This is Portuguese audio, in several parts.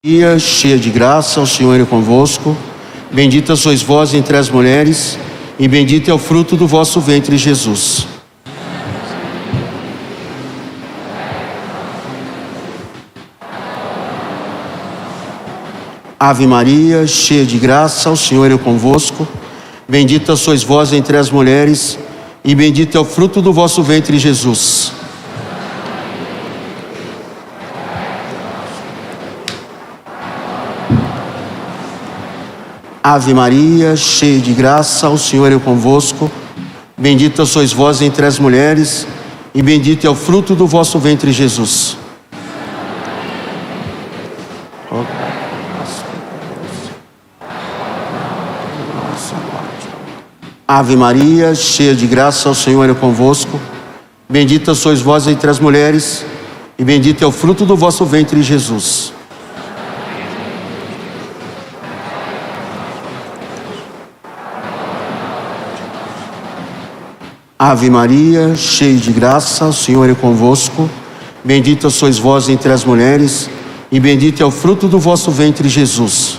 Maria, cheia de graça, o Senhor é convosco. Bendita sois vós entre as mulheres, e bendito é o fruto do vosso ventre, Jesus. Ave Maria, cheia de graça, o Senhor é convosco. Bendita sois vós entre as mulheres, e bendito é o fruto do vosso ventre, Jesus. Ave Maria, cheia de graça, o Senhor é convosco. Bendita sois vós entre as mulheres, e bendito é o fruto do vosso ventre, Jesus. Ave Maria, cheia de graça, o Senhor é convosco. Bendita sois vós entre as mulheres, e bendito é o fruto do vosso ventre, Jesus. Ave Maria, cheia de graça, o Senhor é convosco. Bendita sois vós entre as mulheres, e bendito é o fruto do vosso ventre, Jesus.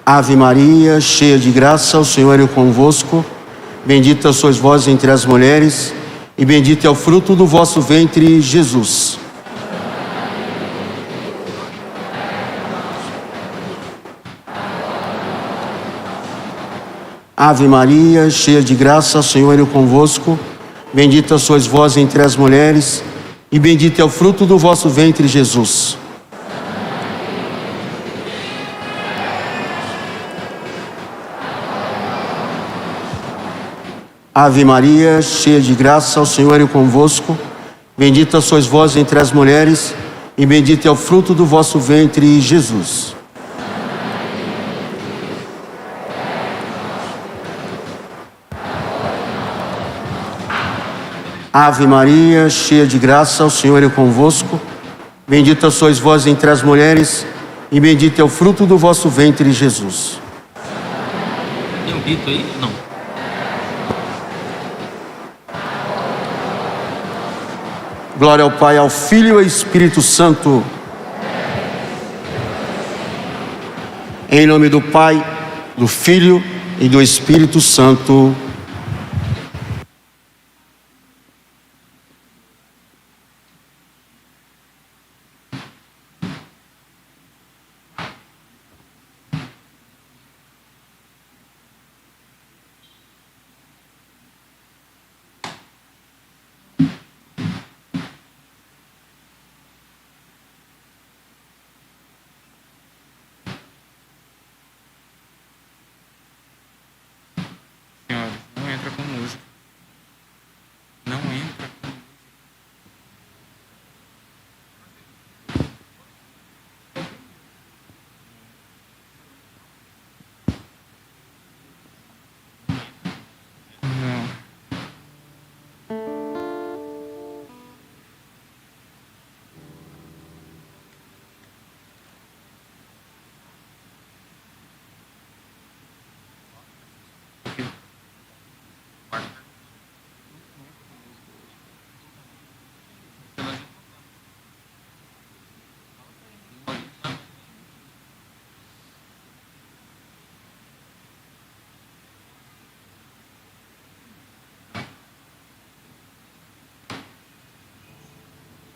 Ave Maria, cheia de graça, o Senhor é convosco. Bendita sois vós entre as mulheres, e bendito é o fruto do vosso ventre, Jesus. Ave Maria, cheia de graça, o Senhor é convosco. Bendita sois vós entre as mulheres, e bendito é o fruto do vosso ventre, Jesus. Ave Maria, cheia de graça, o Senhor é convosco. Bendita sois vós entre as mulheres, e bendito é o fruto do vosso ventre, Jesus. Ave Maria, cheia de graça, o Senhor é convosco. Bendita sois vós entre as mulheres, e bendito é o fruto do vosso ventre, Jesus. Tem um grito aí? Não. Glória ao Pai, ao Filho e ao Espírito Santo. Em nome do Pai, do Filho e do Espírito Santo. Senhora, não entra com música. Não entra com música.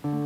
Não.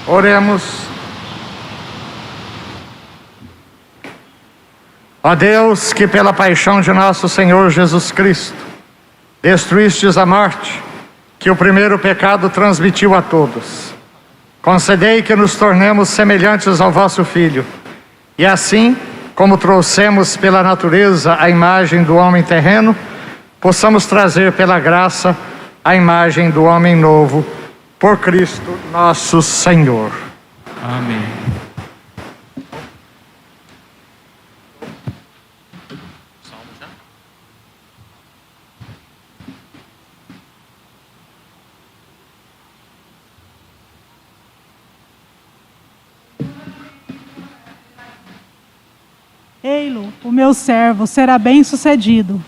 Oremos. Ó Deus, que pela paixão de nosso Senhor Jesus Cristo destruístes a morte, que o primeiro pecado transmitiu a todos, concedei que nos tornemos semelhantes ao vosso Filho, e assim, como trouxemos pela natureza a imagem do homem terreno, possamos trazer pela graça a imagem do homem novo, por Cristo nosso Senhor. Amém. Ei-lo, o meu servo, será bem-sucedido.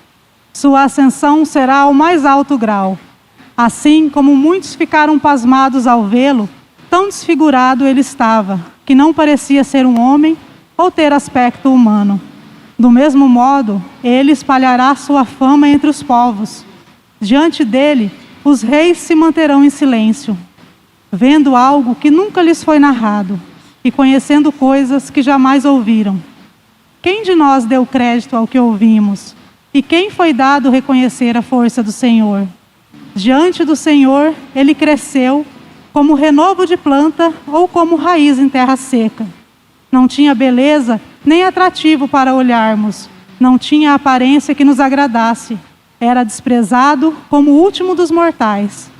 Sua ascensão será ao mais alto grau. Assim como muitos ficaram pasmados ao vê-lo, tão desfigurado ele estava, que não parecia ser um homem ou ter aspecto humano. Do mesmo modo, ele espalhará sua fama entre os povos. Diante dele, os reis se manterão em silêncio, vendo algo que nunca lhes foi narrado e conhecendo coisas que jamais ouviram. Quem de nós deu crédito ao que ouvimos? E quem foi dado reconhecer a força do Senhor? Diante do Senhor, ele cresceu como renovo de planta ou como raiz em terra seca. Não tinha beleza nem atrativo para olharmos. Não tinha aparência que nos agradasse. Era desprezado como o último dos mortais.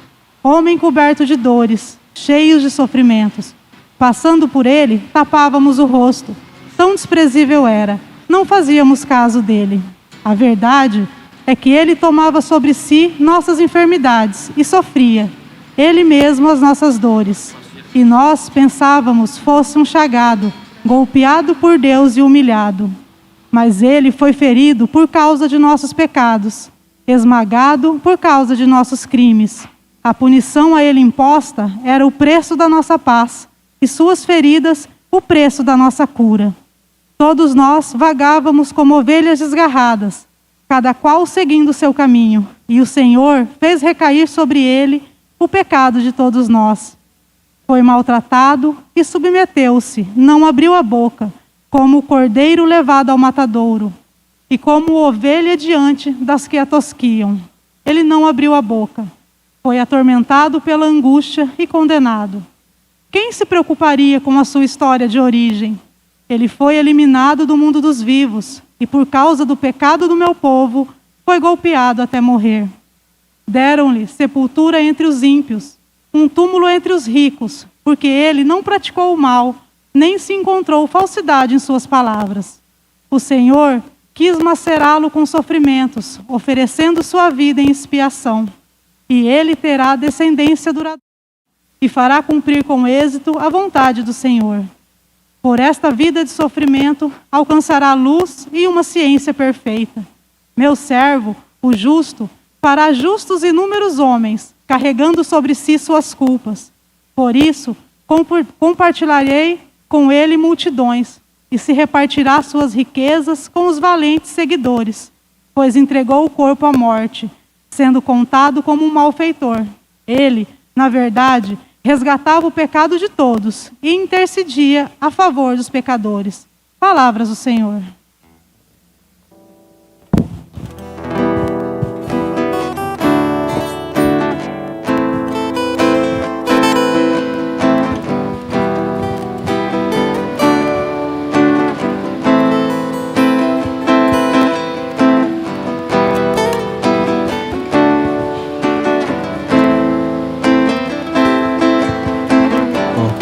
Homem coberto de dores, cheios de sofrimentos. Passando por ele, tapávamos o rosto. Tão desprezível era, não fazíamos caso dele. A verdade é que ele tomava sobre si nossas enfermidades e sofria, ele mesmo as nossas dores. E nós pensávamos fosse um chagado, golpeado por Deus e humilhado. Mas ele foi ferido por causa de nossos pecados, esmagado por causa de nossos crimes. A punição a ele imposta era o preço da nossa paz, e suas feridas o preço da nossa cura. Todos nós vagávamos como ovelhas desgarradas, cada qual seguindo o seu caminho, e o Senhor fez recair sobre ele o pecado de todos nós. Foi maltratado e submeteu-se, não abriu a boca, como o cordeiro levado ao matadouro, e como ovelha diante das que a tosquiam. Ele não abriu a boca. Foi atormentado pela angústia e condenado. Quem se preocuparia com a sua história de origem? Ele foi eliminado do mundo dos vivos, e por causa do pecado do meu povo, foi golpeado até morrer. Deram-lhe sepultura entre os ímpios, um túmulo entre os ricos, porque ele não praticou o mal, nem se encontrou falsidade em suas palavras. O Senhor quis macerá-lo com sofrimentos, oferecendo sua vida em expiação. E ele terá descendência duradoura, e fará cumprir com êxito a vontade do Senhor. Por esta vida de sofrimento, alcançará luz e uma ciência perfeita. Meu servo, o justo, fará justos inúmeros homens, carregando sobre si suas culpas. Por isso, compartilharei com ele multidões, e se repartirá suas riquezas com os valentes seguidores, pois entregou o corpo à morte, sendo contado como um malfeitor. Ele, na verdade, resgatava o pecado de todos e intercedia a favor dos pecadores. Palavras do Senhor.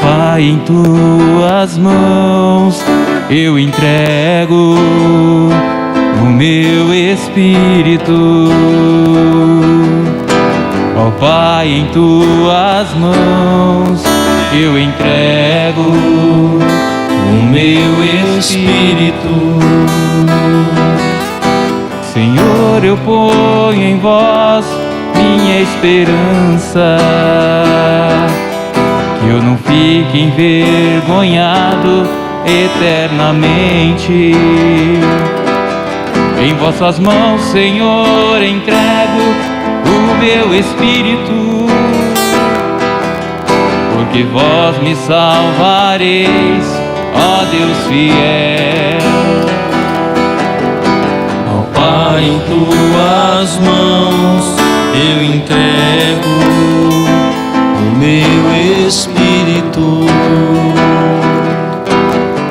Pai, em tuas mãos eu entrego o meu espírito. Ó Pai, em tuas mãos eu entrego o meu espírito. Senhor, eu ponho em vós minha esperança, que eu não fique envergonhado eternamente. Em vossas mãos, Senhor, entrego o meu espírito. Por porque vós me salvareis, ó Deus fiel. Ó Pai, em tuas mãos eu entrego o meu espírito.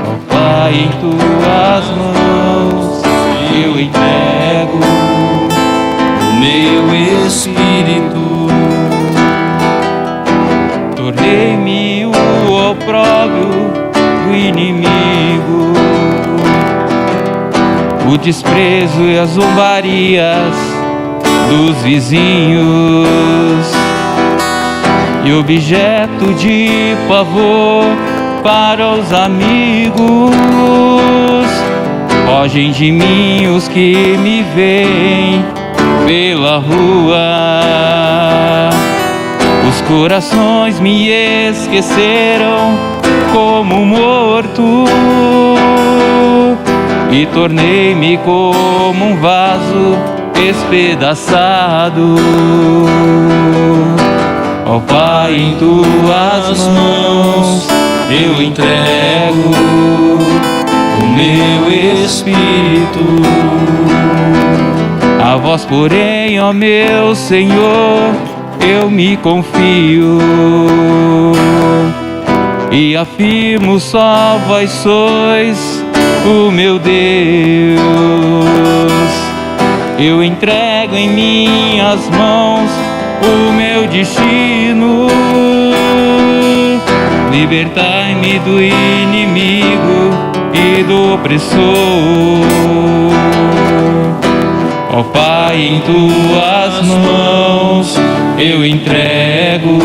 Ó Pai, em tuas mãos eu entrego O meu espírito. Tornei-me o opróbrio do inimigo, o desprezo e as zombarias dos vizinhos, e objeto de pavor para os amigos. Fogem de mim os que me veem pela rua. Os corações me esqueceram como morto, e tornei-me como um vaso despedaçado. Ó Pai, em tuas mãos Eu entrego o meu espírito. a vós, porém, ó meu Senhor, eu me confio e afirmo: só vós sois o meu Deus. Eu entrego em minhas mãos o meu destino. Libertai-me do inimigo e do opressor. Ó Pai, em tuas mãos eu entrego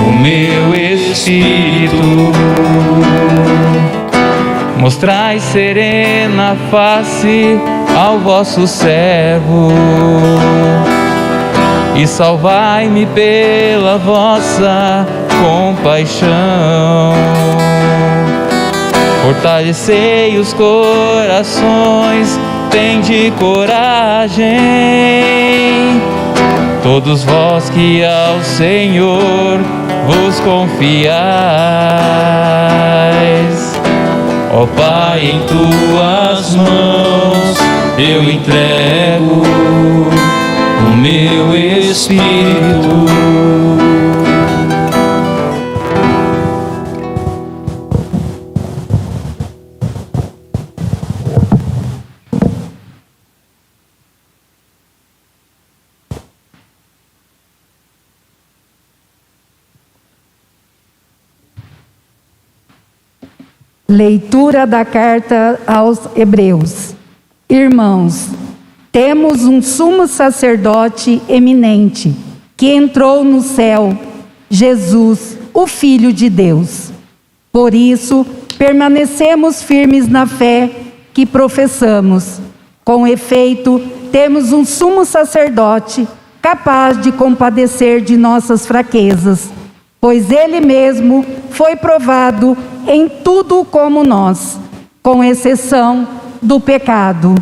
o meu espírito. Mostrai serena face ao vosso servo e salvai-me pela vossa compaixão. Fortalecei os corações, tende coragem, todos vós que ao Senhor vos confiais. Ó Pai, em tuas mãos eu entrego o meu espírito. Leitura da carta aos Hebreus. Irmãos, temos um sumo sacerdote eminente, que entrou no céu, Jesus, o Filho de Deus. Por isso, permanecemos firmes na fé que professamos. Com efeito, temos um sumo sacerdote capaz de compadecer de nossas fraquezas, pois ele mesmo foi provado em tudo como nós, com exceção do pecado.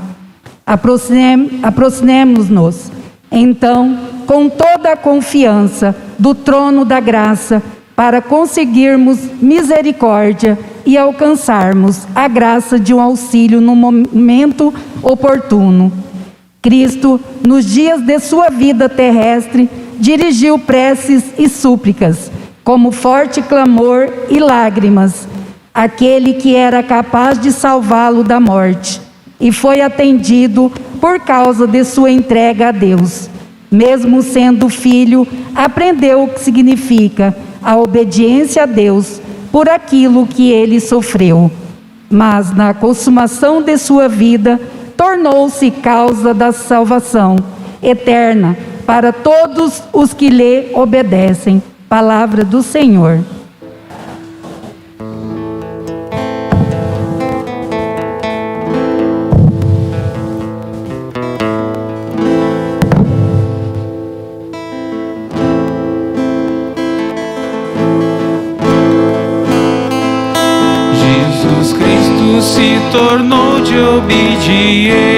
Aproximemo-nos, então, com toda a confiança do trono da graça, para conseguirmos misericórdia e alcançarmos a graça de um auxílio no momento oportuno. Cristo, nos dias de sua vida terrestre, dirigiu preces e súplicas, como forte clamor e lágrimas, àquele que era capaz de salvá-lo da morte, e foi atendido por causa de sua entrega a Deus. Mesmo sendo filho, aprendeu o que significa a obediência a Deus por aquilo que ele sofreu. Mas na consumação de sua vida, tornou-se causa da salvação eterna para todos os que lhe obedecem. Palavra do Senhor. Jesus Cristo se tornou de obediente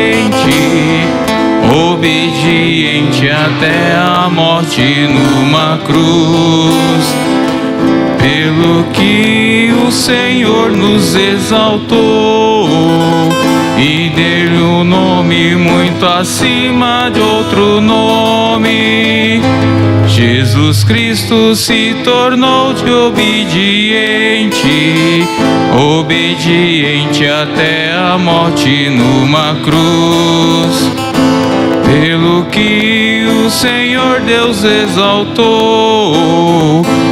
até a morte numa cruz. pelo que o Senhor nos exaltou e deu-lhe um nome muito acima de outro nome. Jesus Cristo se tornou de obediente, obediente até a morte numa cruz. Pelo que o Senhor Deus exaltou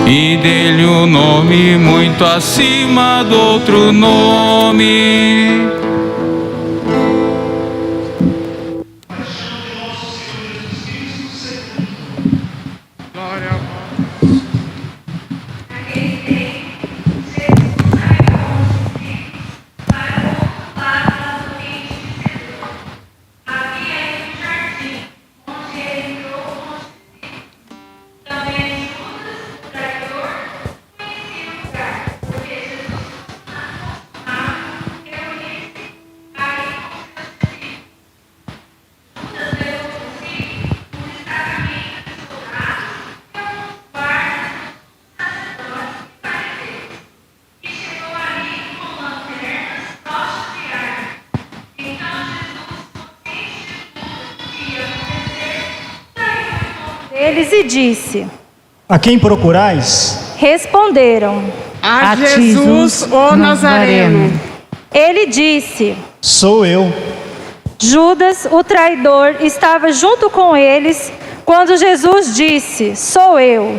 e deu-lhe um nome muito acima do outro nome. Glória a vós. Eles e disse: A quem procurais? Responderam: A Jesus, o Nazareno. Ele disse: Sou eu. Judas, o traidor, estava junto com eles quando Jesus disse: Sou eu.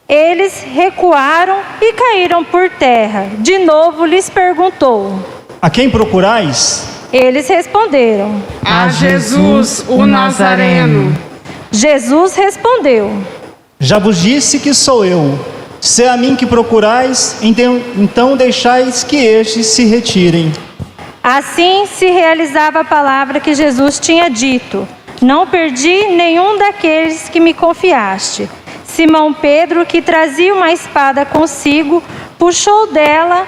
Eles recuaram e caíram por terra. De novo lhes perguntou. A quem procurais? Eles responderam: A Jesus, o Nazareno. Jesus respondeu: Já vos disse que sou eu. Se é a mim que procurais, então deixais que estes se retirem. Assim se realizava a palavra que Jesus tinha dito: Não perdi nenhum daqueles que me confiaste. Simão Pedro, que trazia uma espada consigo, puxou dela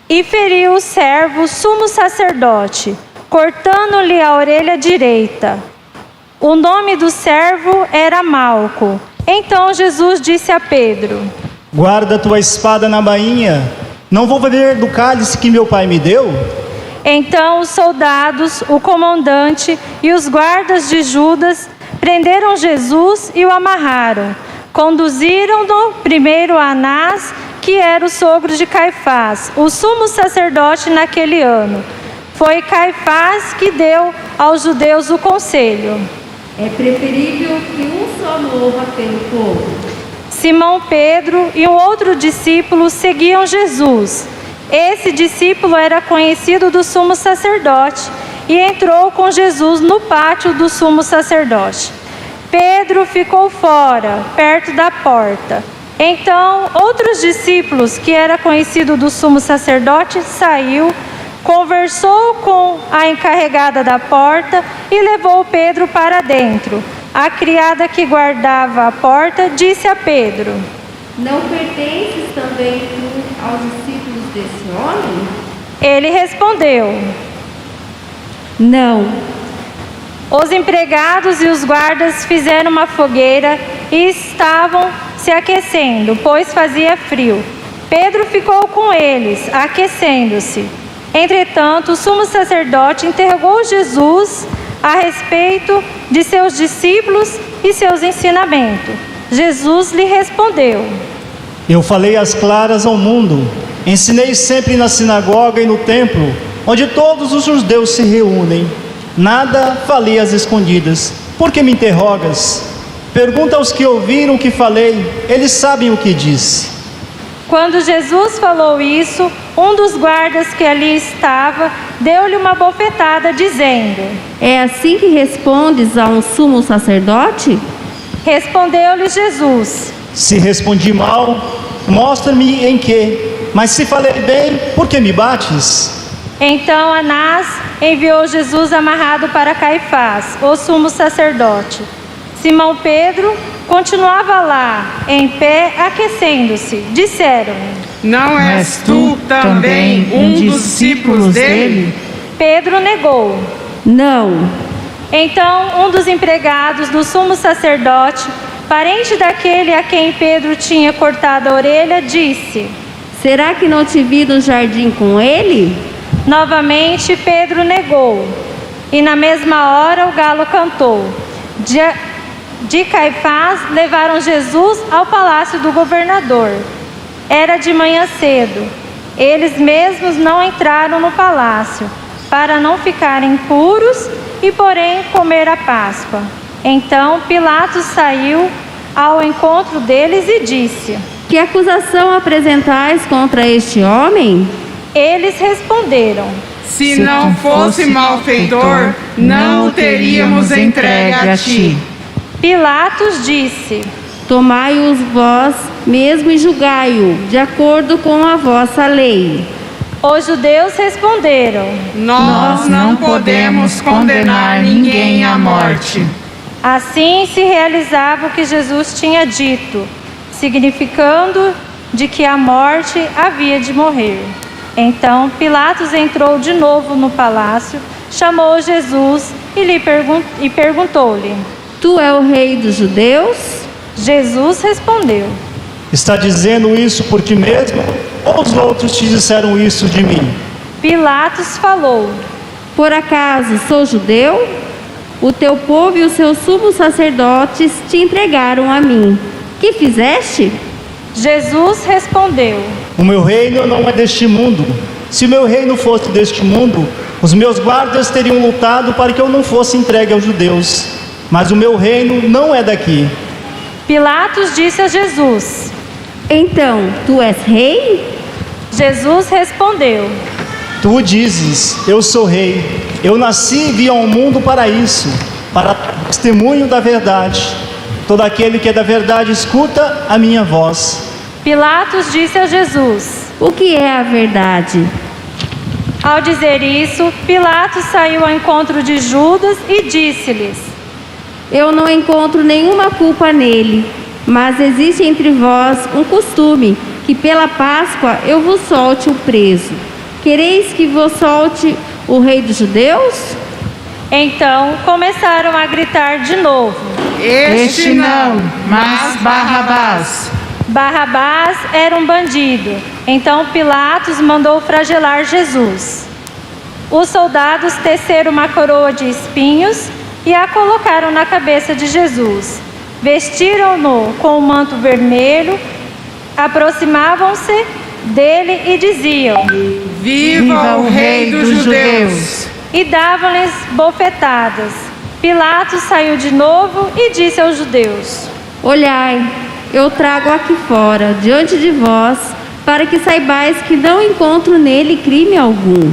e feriu o servo sumo sacerdote, cortando-lhe a orelha direita. O nome do servo era Malco. Então Jesus disse a Pedro: Guarda tua espada na bainha. Não vou beber do cálice que meu pai me deu? Então os soldados, o comandante e os guardas de Judas prenderam Jesus e o amarraram. Conduziram-no primeiro a Anás, que era o sogro de Caifás, o sumo sacerdote naquele ano. Foi Caifás que deu aos judeus o conselho: É preferível que um só morra pelo povo. Simão Pedro e um outro discípulo seguiam Jesus. Esse discípulo era conhecido do sumo sacerdote e entrou com Jesus no pátio do sumo sacerdote. Pedro ficou fora, perto da porta. Então, outros discípulos, que era conhecido do sumo sacerdote, saiu, conversou com a encarregada da porta e levou Pedro para dentro. A criada que guardava a porta disse a Pedro: Não pertences também tu aos discípulos desse homem? Ele respondeu: Não. Os empregados e os guardas fizeram uma fogueira e estavam se aquecendo, pois fazia frio. Pedro ficou com eles, aquecendo-se. Entretanto, o sumo sacerdote interrogou Jesus a respeito de seus discípulos e seus ensinamentos. Jesus lhe respondeu: Eu falei às claras ao mundo. Ensinei sempre na sinagoga e no templo, onde todos os judeus se reúnem. Nada falei às escondidas. Por que me interrogas? Pergunta aos que ouviram o que falei. Eles sabem o que disse. Quando Jesus falou isso, um dos guardas que ali estava deu-lhe uma bofetada, dizendo: É assim que respondes a um sumo sacerdote? Respondeu-lhe Jesus: Se respondi mal, mostra-me em que. Mas se falei bem, por que me bates? Então Anás enviou Jesus amarrado para Caifás, o sumo sacerdote. Simão Pedro continuava lá, em pé, aquecendo-se. Disseram-lhe: Não és tu também um dos discípulos dele? Pedro negou: Não. Então um dos empregados do sumo sacerdote parente daquele a quem Pedro tinha cortado a orelha, disse: Será que não te vi no jardim com ele? Novamente Pedro negou, e na mesma hora o galo cantou. De Caifás levaram Jesus ao palácio do governador. Era de manhã cedo. Eles mesmos não entraram no palácio, para não ficarem puros e, porém, comer a Páscoa. Então Pilatos saiu ao encontro deles e disse: Que acusação apresentais contra este homem? Eles responderam: Se não fosse malfeitor, não o teríamos entregue a ti. Pilatos disse: Tomai-os vós mesmo e julgai-o, de acordo com a vossa lei. Os judeus responderam: Nós não podemos condenar ninguém à morte. Assim se realizava o que Jesus tinha dito, significando de que a morte havia de morrer. Então Pilatos entrou de novo no palácio, chamou Jesus e perguntou-lhe: Tu é o rei dos judeus? Jesus respondeu: Está dizendo isso por ti mesmo? Ou os outros te disseram isso de mim? Pilatos falou: Por acaso sou judeu? O teu povo e os seus sumos sacerdotes te entregaram a mim. Que fizeste? Jesus respondeu: O meu reino não é deste mundo. Se o meu reino fosse deste mundo, os meus guardas teriam lutado para que eu não fosse entregue aos judeus. Mas o meu reino não é daqui. Pilatos disse a Jesus: Então, tu és rei? Jesus respondeu: Tu dizes, eu sou rei. Eu nasci e vim ao mundo para isso, para testemunho da verdade. Todo aquele que é da verdade escuta a minha voz. Pilatos disse a Jesus: O que é a verdade? Ao dizer isso, Pilatos saiu ao encontro de Judas e disse-lhes: Eu não encontro nenhuma culpa nele, mas existe entre vós um costume, que pela Páscoa eu vos solte o preso. Quereis que vos solte o rei dos judeus? Então começaram a gritar de novo: Este não, mas Barrabás. Barrabás era um bandido. Então Pilatos mandou flagelar Jesus. Os soldados teceram uma coroa de espinhos e a colocaram na cabeça de Jesus. Vestiram-no com um manto vermelho, aproximavam-se dele e diziam: Viva o rei dos judeus! E davam-lhes bofetadas. Pilatos saiu de novo e disse aos judeus: Olhai, eu trago aqui fora, diante de vós, para que saibais que não encontro nele crime algum.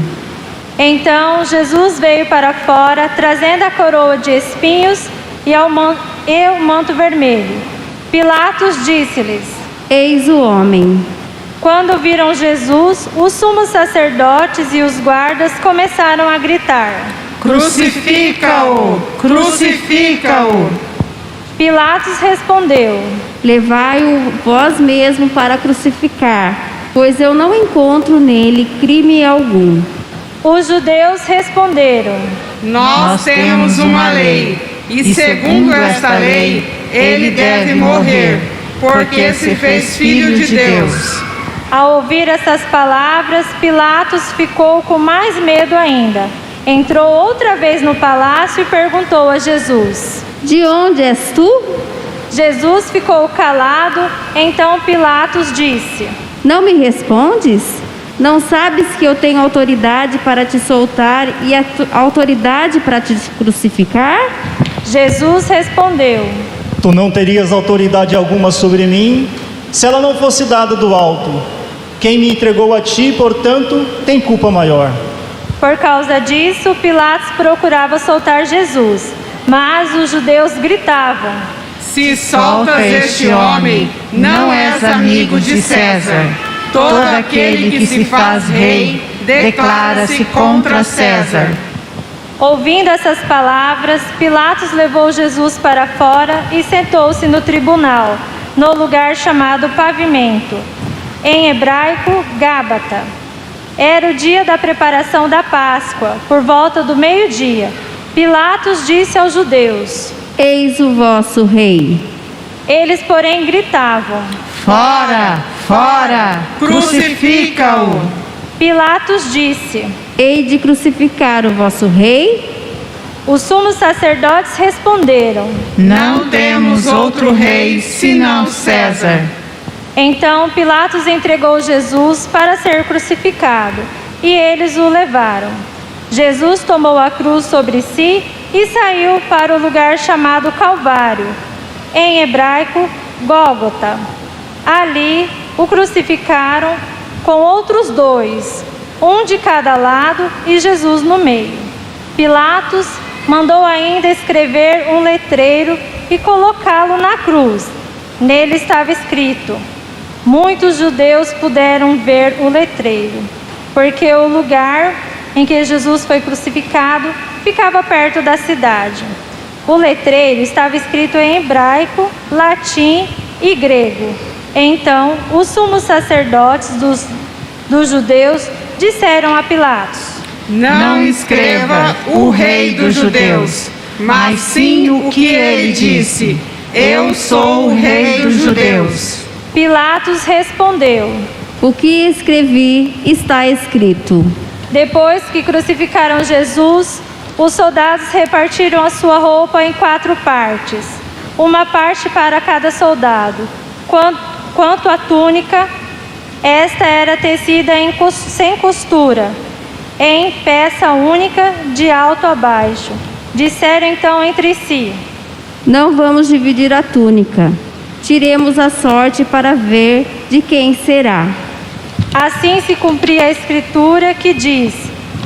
Então Jesus veio para fora, trazendo a coroa de espinhos e o manto vermelho. Pilatos disse-lhes: Eis o homem. Quando viram Jesus, os sumos sacerdotes e os guardas começaram a gritar: Crucifica-o! Crucifica-o! Pilatos respondeu: Levai-o vós mesmo para crucificar, pois eu não encontro nele crime algum. Os judeus responderam: Nós temos uma lei, e segundo esta lei, ele deve morrer, porque se fez filho de Deus. Ao ouvir essas palavras, Pilatos ficou com mais medo ainda. Entrou outra vez no palácio e perguntou a Jesus: De onde és tu? Jesus ficou calado. Então Pilatos disse: Não me respondes? Não sabes que eu tenho autoridade para te soltar e autoridade para te crucificar? Jesus respondeu: Tu não terias autoridade alguma sobre mim, se ela não fosse dada do alto. Quem me entregou a ti, portanto, tem culpa maior. Por causa disso, Pilatos procurava soltar Jesus, mas os judeus gritavam: Se soltas este homem, não és amigo de César. Todo aquele que se faz rei declara-se contra César. Ouvindo essas palavras, Pilatos levou Jesus para fora e sentou-se no tribunal, no lugar chamado Pavimento, em hebraico, Gábata. Era o dia da preparação da Páscoa, por volta do meio-dia. Pilatos disse aos judeus: Eis o vosso rei. Eles, porém, gritavam: Fora! Fora! Crucifica-o! Pilatos disse: Hei de crucificar o vosso rei? Os sumos sacerdotes responderam: Não temos outro rei senão César. Então Pilatos entregou Jesus para ser crucificado, e eles o levaram. Jesus tomou a cruz sobre si e saiu para o lugar chamado Calvário, em hebraico, Gólgota. Ali o crucificaram com outros 2, um de cada lado e Jesus no meio. Pilatos mandou ainda escrever um letreiro e colocá-lo na cruz. Nele estava escrito: Muitos judeus puderam ver o letreiro, porque o lugar em que Jesus foi crucificado ficava perto da cidade. O letreiro estava escrito em hebraico, latim e grego. Então, os sumos sacerdotes dos judeus disseram a Pilatos: Não escreva o rei dos judeus, mas sim o que ele disse: Eu sou o rei dos judeus. Pilatos respondeu: O que escrevi está escrito. Depois que crucificaram Jesus, os soldados repartiram a sua roupa em 4 partes, uma parte para cada soldado. Quanto à túnica, esta era tecida sem costura, em peça única de alto a baixo. Disseram então entre si: Não vamos dividir a túnica. Tiremos a sorte para ver de quem será. Assim se cumpria a escritura que diz: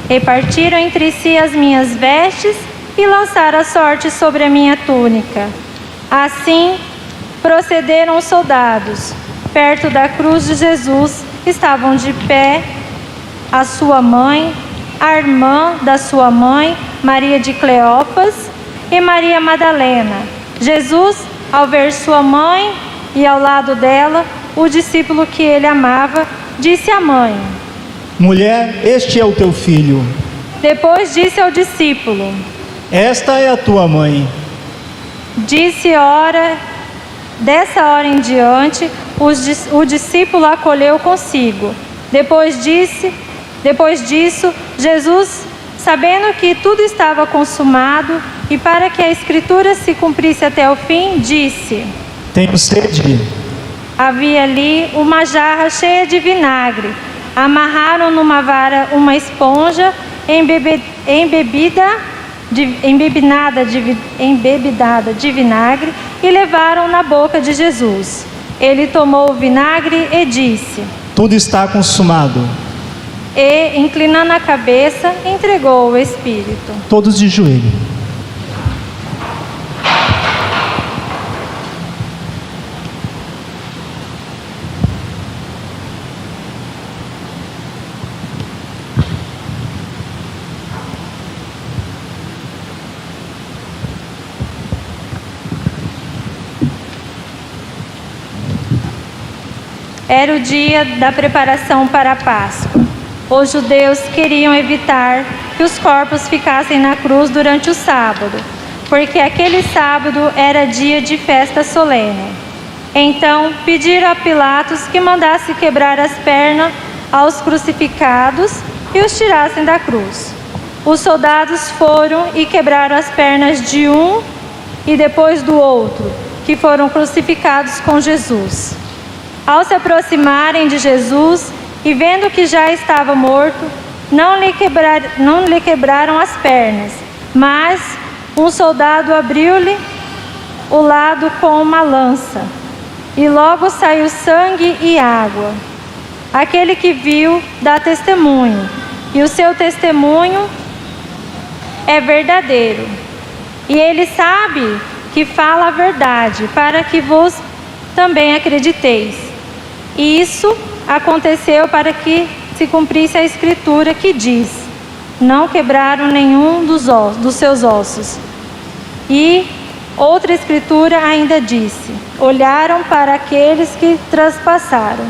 Repartiram entre si as minhas vestes e lançaram a sorte sobre a minha túnica. Assim procederam os soldados. Perto da cruz de Jesus estavam de pé a sua mãe, a irmã da sua mãe, Maria de Cleopas, e Maria Madalena. Jesus, ao ver sua mãe e ao lado dela o discípulo que ele amava, disse à mãe: Mulher, este é o teu filho. Depois disse ao discípulo: Esta é a tua mãe. Dessa hora em diante, o discípulo a acolheu consigo. Depois disso, Jesus, sabendo que tudo estava consumado e para que a escritura se cumprisse até o fim, disse: Tenho sede. Havia ali uma jarra cheia de vinagre. Amarraram numa vara uma esponja embebedada de vinagre e levaram na boca de Jesus. Ele tomou o vinagre e disse: Tudo está consumado. E, inclinando a cabeça, entregou o Espírito. Todos de joelho. Era o dia da preparação para a Páscoa. Os judeus queriam evitar que os corpos ficassem na cruz durante o sábado, porque aquele sábado era dia de festa solene. Então pediram a Pilatos que mandasse quebrar as pernas aos crucificados e os tirassem da cruz. Os soldados foram e quebraram as pernas de um e depois do outro, que foram crucificados com Jesus. Ao se aproximarem de Jesus e vendo que já estava morto, não lhe quebraram as pernas, mas um soldado abriu-lhe o lado com uma lança, e logo saiu sangue e água. Aquele que viu dá testemunho, e o seu testemunho é verdadeiro. E ele sabe que fala a verdade, para que vos também acrediteis. E isso aconteceu para que se cumprisse a escritura que diz: Não quebraram nenhum dos seus ossos. E outra escritura ainda disse: Olharam para aqueles que traspassaram.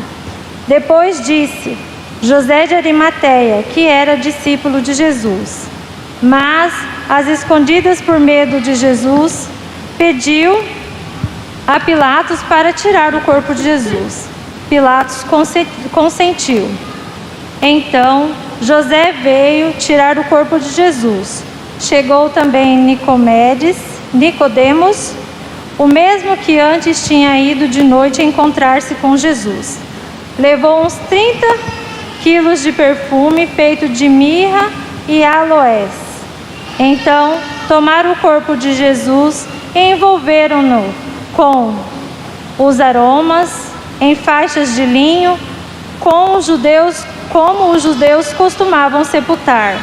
Depois disse: José de Arimateia, que era discípulo de Jesus. Mas, às escondidas por medo de Jesus, pediu a Pilatos para tirar o corpo de Jesus. Pilatos consentiu. Então José veio tirar o corpo de Jesus. Chegou também Nicodemos, o mesmo que antes tinha ido de noite encontrar-se com Jesus. Levou uns 30 quilos de perfume feito de mirra e aloés. Então tomaram o corpo de Jesus e envolveram-no com os aromas em faixas de linho, como os judeus costumavam sepultar.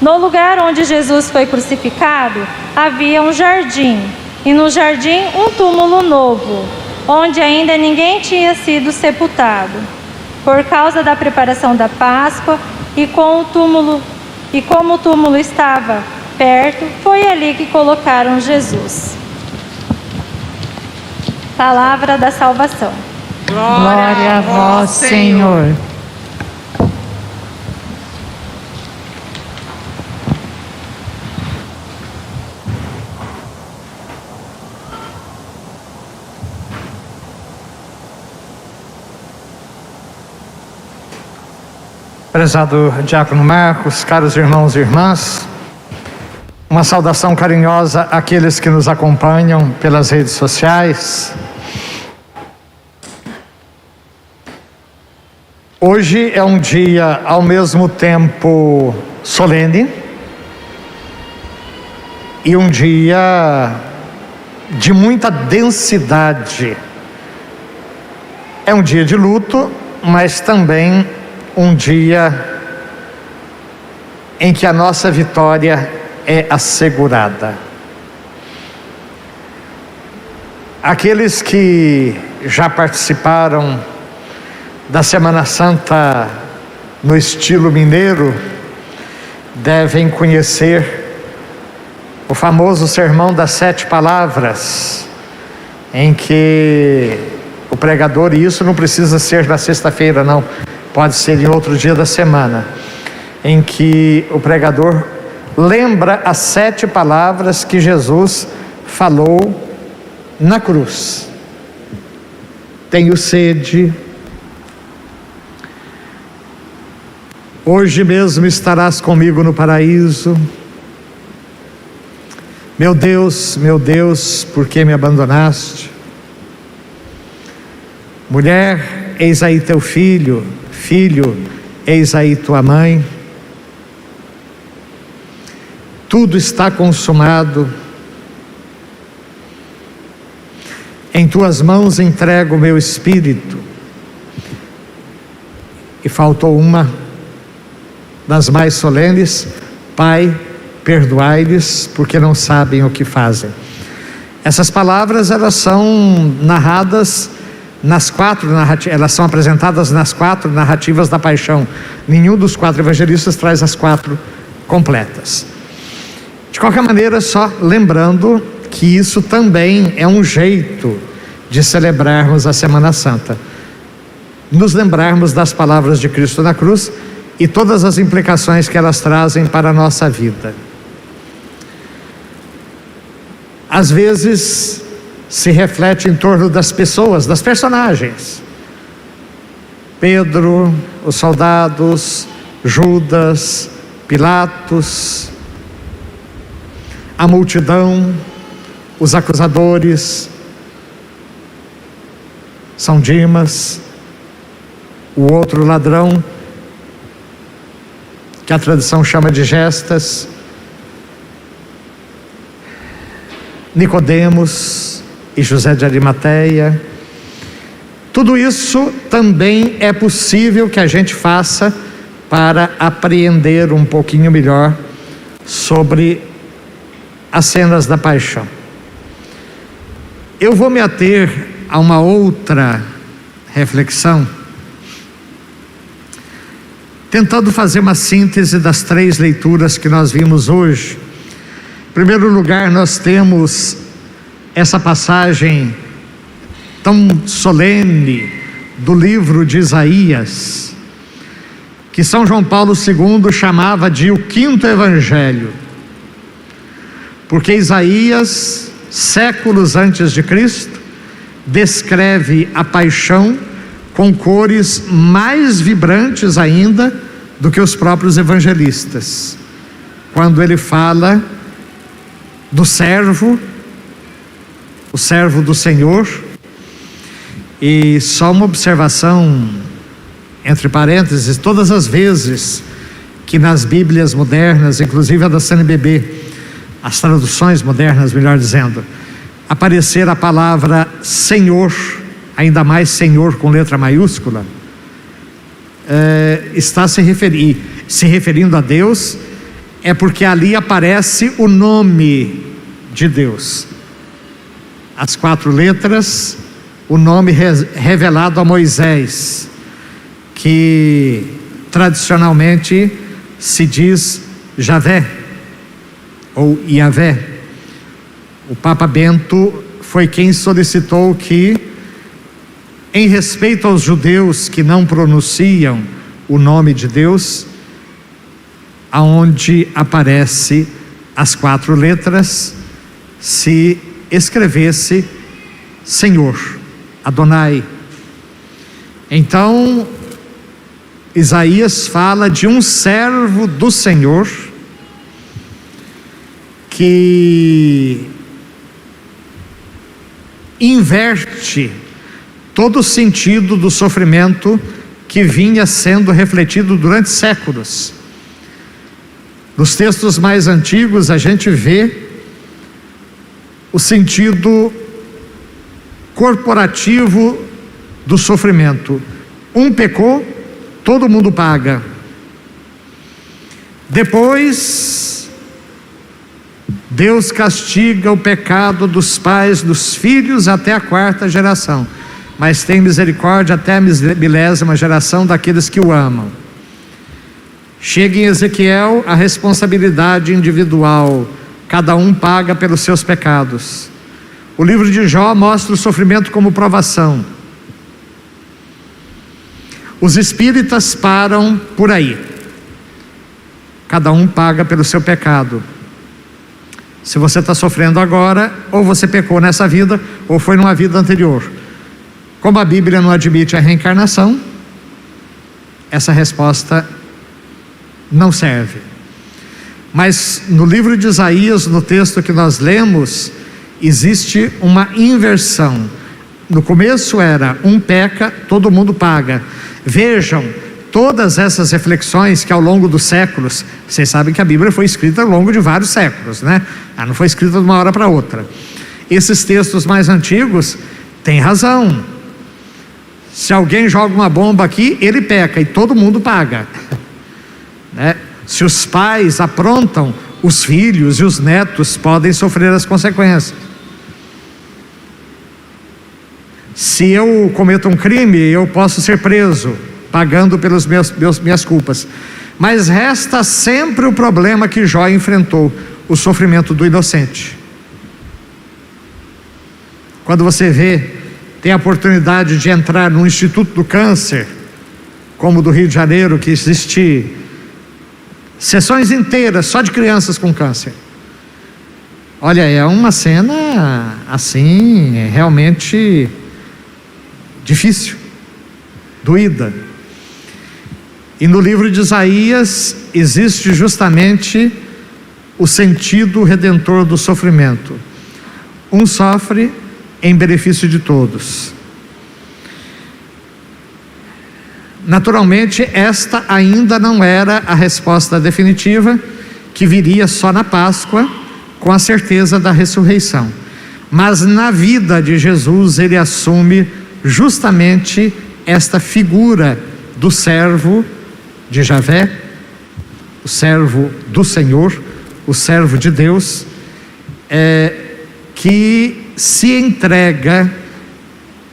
No lugar onde Jesus foi crucificado, havia um jardim, e no jardim um túmulo novo, onde ainda ninguém tinha sido sepultado. Por causa da preparação da Páscoa, e como o túmulo estava perto, foi ali que colocaram Jesus. Palavra da salvação. Glória a vós, Senhor. Prezado Diácono Marcos, caros irmãos e irmãs, uma saudação carinhosa àqueles que nos acompanham pelas redes sociais. Hoje é um dia ao mesmo tempo solene e um dia de muita densidade. É um dia de luto, mas também um dia em que a nossa vitória é assegurada. Aqueles que já participaram da Semana Santa no estilo mineiro devem conhecer o famoso Sermão das 7 Palavras, em que o pregador, e isso não precisa ser na sexta-feira não, pode ser em outro dia da semana, em que o pregador lembra as 7 palavras que Jesus falou na cruz. Tenho sede, hoje mesmo estarás comigo no paraíso. Meu Deus, por que me abandonaste? Mulher, eis aí teu filho. Filho, eis aí tua mãe. Tudo está consumado. Em tuas mãos entrego o meu espírito. E faltou uma das mais solenes: Pai, perdoai-lhes, porque não sabem o que fazem. Essas palavras, elas são narradas nas 4 narrativas, elas são apresentadas nas 4 narrativas da paixão. Nenhum dos 4 evangelistas traz as 4 completas. De qualquer maneira, só lembrando que isso também é um jeito de celebrarmos a Semana Santa, nos lembrarmos das palavras de Cristo na cruz e todas as implicações que elas trazem para a nossa vida. Às vezes se reflete em torno das pessoas, das personagens. Pedro, os soldados, Judas, Pilatos, a multidão, os acusadores, São Dimas, o outro ladrão, que a tradição chama de Gestas, Nicodemos e José de Arimateia. Tudo isso também é possível que a gente faça para apreender um pouquinho melhor sobre as cenas da paixão. Eu vou me ater a uma outra reflexão, tentando fazer uma síntese das 3 leituras que nós vimos hoje. Em primeiro lugar, nós temos essa passagem tão solene do livro de Isaías, que São João Paulo II chamava de o 5º Evangelho, porque Isaías, séculos antes de Cristo, descreve a paixão com cores mais vibrantes ainda do que os próprios evangelistas. Quando ele fala do servo, o servo do Senhor. E só uma observação, entre parênteses: todas as vezes que nas Bíblias modernas, inclusive a da CNBB, as traduções modernas, melhor dizendo, aparecer a palavra Senhor, ainda mais Senhor com letra maiúscula, está se referindo a Deus, é porque ali aparece o nome de Deus. As 4 letras, o nome revelado a Moisés, que tradicionalmente se diz Javé ou Iavé. O Papa Bento foi quem solicitou que, em respeito aos judeus que não pronunciam o nome de Deus, aonde aparece as 4 letras, se escrevesse Senhor, Adonai. Então, Isaías fala de um servo do Senhor que inverte todo o sentido do sofrimento que vinha sendo refletido durante séculos. Nos textos mais antigos a gente vê o sentido corporativo do sofrimento. Um pecou, todo mundo paga. Depois, Deus castiga o pecado dos pais, dos filhos, até a 4ª geração, mas tem misericórdia até a 1000ª geração daqueles que o amam. Chega em Ezequiel a responsabilidade individual, cada um paga pelos seus pecados. O livro de Jó mostra o sofrimento como provação. Os espíritas param por aí. Cada um paga pelo seu pecado. Se você está sofrendo agora, ou você pecou nessa vida, ou foi numa vida anterior. Como a Bíblia não admite a reencarnação, essa resposta não serve. Mas no livro de Isaías, no texto que nós lemos, existe uma inversão. No começo era um peca, todo mundo paga. Vejam, todas essas reflexões que ao longo dos séculos, vocês sabem que a Bíblia foi escrita ao longo de vários séculos, né? Ela não foi escrita de uma hora para outra. Esses textos mais antigos têm razão. Se alguém joga uma bomba aqui, ele peca e todo mundo paga, né? Se os pais aprontam, os filhos e os netos podem sofrer as consequências. Se eu cometo um crime, eu posso ser preso, pagando pelas minhas culpas. Mas resta sempre o problema que Jó enfrentou: o sofrimento do inocente. Quando você tem a oportunidade de entrar no Instituto do Câncer, como o do Rio de Janeiro, que existe sessões inteiras só de crianças com câncer. Olha, é uma cena assim, realmente difícil, doída. E no livro de Isaías existe justamente o sentido redentor do sofrimento. Um sofre em benefício de todos. Naturalmente, esta ainda não era a resposta definitiva, que viria só na Páscoa, com a certeza da ressurreição. Mas na vida de Jesus, ele assume justamente esta figura do servo de Javé, o servo do Senhor, o servo de Deus, que se entrega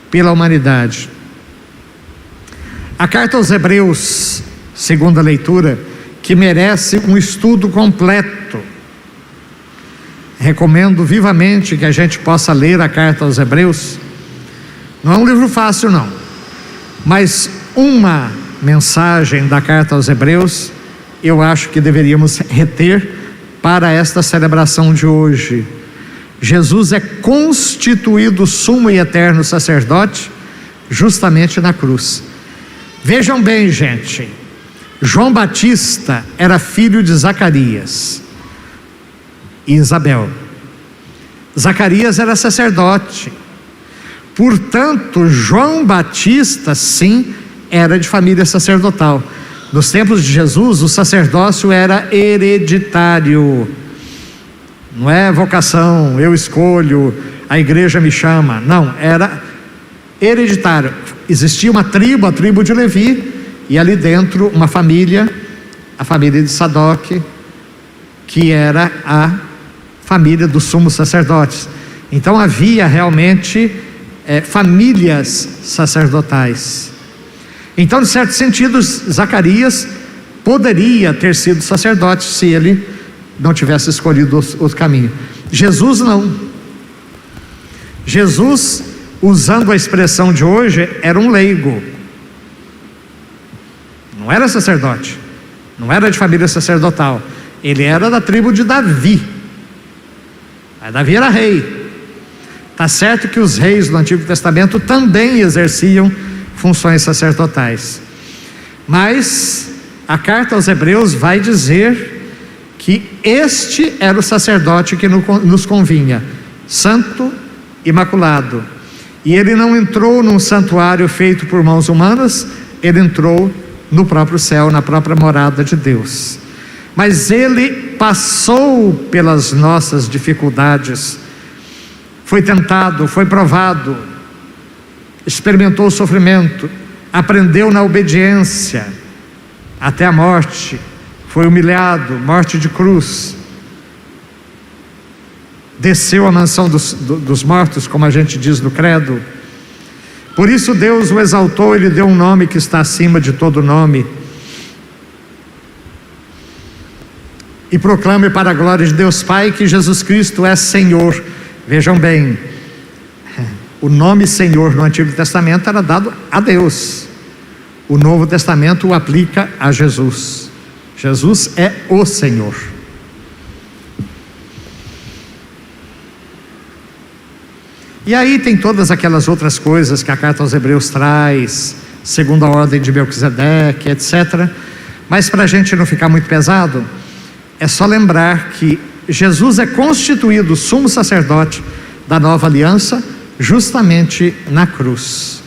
pela humanidade. A carta aos Hebreus, segunda leitura, que merece um estudo completo. Recomendo vivamente que a gente possa ler a carta aos Hebreus. Não é um livro fácil, não, mas uma mensagem da carta aos Hebreus eu acho que deveríamos reter para esta celebração de hoje. Jesus é constituído sumo e eterno sacerdote justamente na cruz. Vejam bem, gente, João Batista era filho de Zacarias e Isabel. Zacarias era sacerdote. Portanto, João Batista, sim, era de família sacerdotal. Nos tempos de Jesus, o sacerdócio era hereditário. Não é vocação, eu escolho, a igreja me chama. Não, era hereditário. Existia uma tribo, a tribo de Levi, e ali dentro uma família, a família de Sadoc, que era a família dos sumos sacerdotes. Então havia realmente famílias sacerdotais. Então, de certo sentido, Zacarias poderia ter sido sacerdote se ele não tivesse escolhido o caminho. Jesus não. Jesus, usando a expressão de hoje, era um leigo. Não era sacerdote, não era de família sacerdotal. Ele era da tribo de Davi. Mas Davi era rei. Está certo que os reis do Antigo Testamento também exerciam funções sacerdotais. Mas a carta aos Hebreus vai dizer que este era o sacerdote que nos convinha, santo, imaculado. E ele não entrou num santuário feito por mãos humanas, ele entrou no próprio céu, na própria morada de Deus. Mas ele passou pelas nossas dificuldades, foi tentado, foi provado, experimentou o sofrimento, aprendeu na obediência até a morte, foi humilhado, morte de cruz, desceu à mansão dos mortos, como a gente diz no credo. Por isso Deus o exaltou e lhe deu um nome que está acima de todo nome, e proclame para a glória de Deus Pai que Jesus Cristo é Senhor. Vejam bem, o nome Senhor no Antigo Testamento era dado a Deus, o Novo Testamento o aplica a Jesus. Jesus é o Senhor. E aí tem todas aquelas outras coisas que a carta aos Hebreus traz, segundo a ordem de Melquisedeque, etc. Mas para a gente não ficar muito pesado, é só lembrar que Jesus é constituído sumo sacerdote da nova aliança justamente na cruz.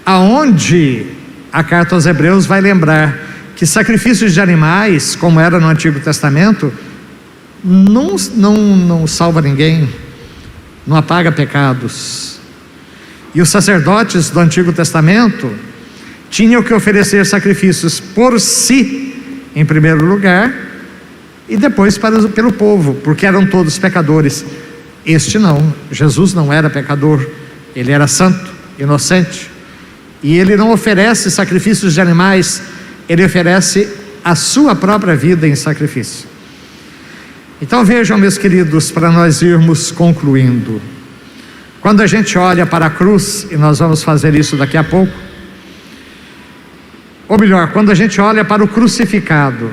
Aonde a carta aos Hebreus vai lembrar que sacrifícios de animais, como era no Antigo Testamento, não salva ninguém, não apaga pecados. E os sacerdotes do Antigo Testamento tinham que oferecer sacrifícios por si, em primeiro lugar, e depois pelo povo, porque eram todos pecadores. Este não, Jesus não era pecador, ele era santo, inocente, e ele não oferece sacrifícios de animais, ele oferece a sua própria vida em sacrifício. Então vejam, meus queridos, para nós irmos concluindo, quando a gente olha para a cruz, e nós vamos fazer isso daqui a pouco, ou melhor, quando a gente olha para o crucificado,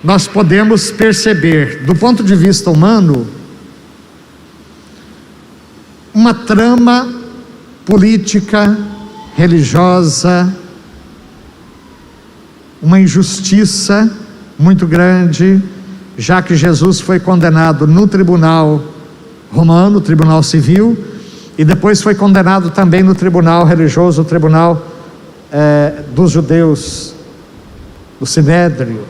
nós podemos perceber, do ponto de vista humano, uma trama política, religiosa, uma injustiça muito grande, já que Jesus foi condenado no tribunal romano, tribunal civil, e depois foi condenado também no tribunal religioso, o tribunal dos judeus, do Sinédrio.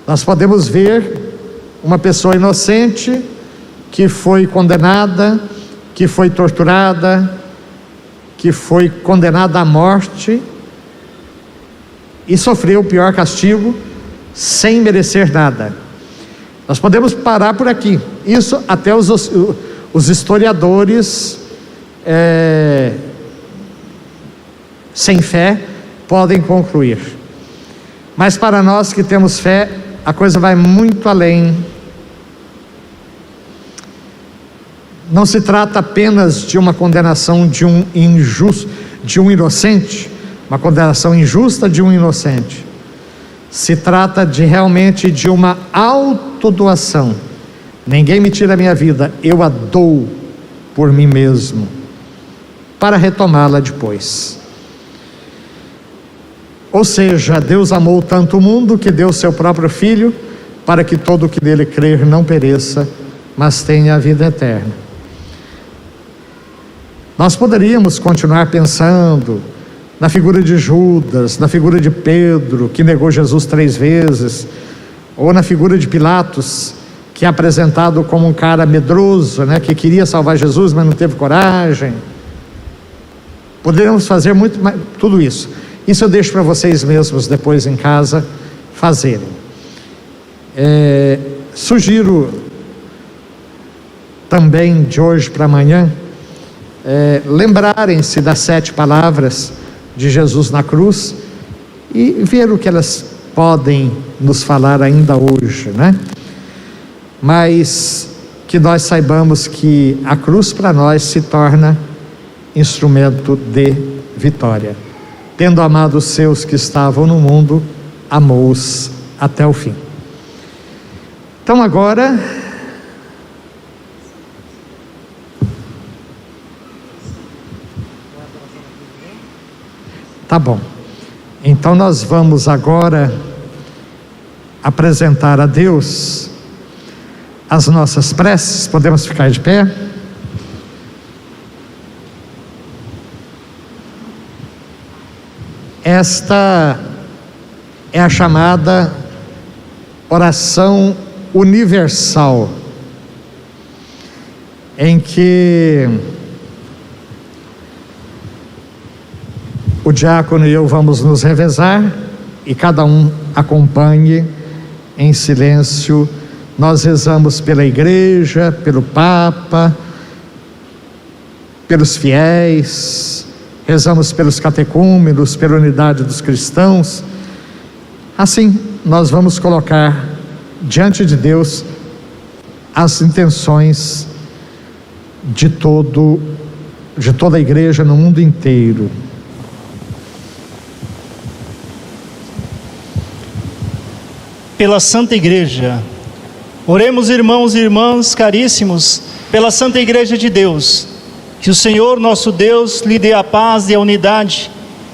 Nós podemos ver uma pessoa inocente que foi condenada, que foi torturada, que foi condenada à morte e sofreu o pior castigo sem merecer nada. Nós podemos parar por aqui. Isso até os historiadores sem fé podem concluir. Mas para nós que temos fé, a coisa vai muito além. Não se trata apenas de uma condenação de um inocente, uma condenação injusta de um inocente. Se trata realmente de uma autodoação. Ninguém me tira a minha vida, eu a dou por mim mesmo, para retomá-la depois. Ou seja, Deus amou tanto o mundo que deu seu próprio Filho, para que todo o que nele crer não pereça, mas tenha a vida eterna. Nós poderíamos continuar pensando na figura de Judas, na figura de Pedro, que negou Jesus 3 vezes, ou na figura de Pilatos, que é apresentado como um cara medroso, que queria salvar Jesus, mas não teve coragem. Poderíamos fazer muito mais, tudo isso. Isso eu deixo para vocês mesmos depois em casa fazerem. Sugiro também de hoje para amanhã lembrarem-se das 7 palavras de Jesus na cruz e ver o que elas podem nos falar ainda hoje, Mas que nós saibamos que a cruz para nós se torna instrumento de vitória. Tendo amado os seus que estavam no mundo, amou-os até o fim. Então agora, tá bom. Então nós vamos agora apresentar a Deus as nossas preces. Podemos ficar de pé? Esta é a chamada oração universal, em que o diácono e eu vamos nos revezar e cada um acompanhe em silêncio. Nós rezamos pela igreja, pelo Papa, pelos fiéis, rezamos pelos catecúmenos, pela unidade dos cristãos. Assim, nós vamos colocar diante de Deus as intenções de toda a igreja no mundo inteiro. Pela Santa Igreja, oremos, irmãos e irmãs caríssimos, pela Santa Igreja de Deus. Que o Senhor nosso Deus lhe dê a paz e a unidade,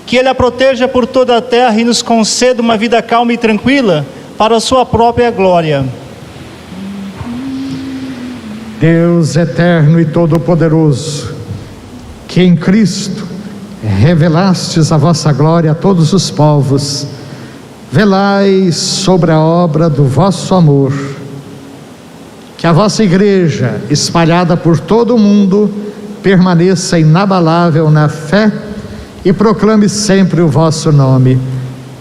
que Ele a proteja por toda a terra e nos conceda uma vida calma e tranquila para a sua própria glória. Deus eterno e todo-poderoso, que em Cristo revelastes a vossa glória a todos os povos, velai sobre a obra do vosso amor. Que a vossa igreja, espalhada por todo o mundo, permaneça inabalável na fé e proclame sempre o vosso nome,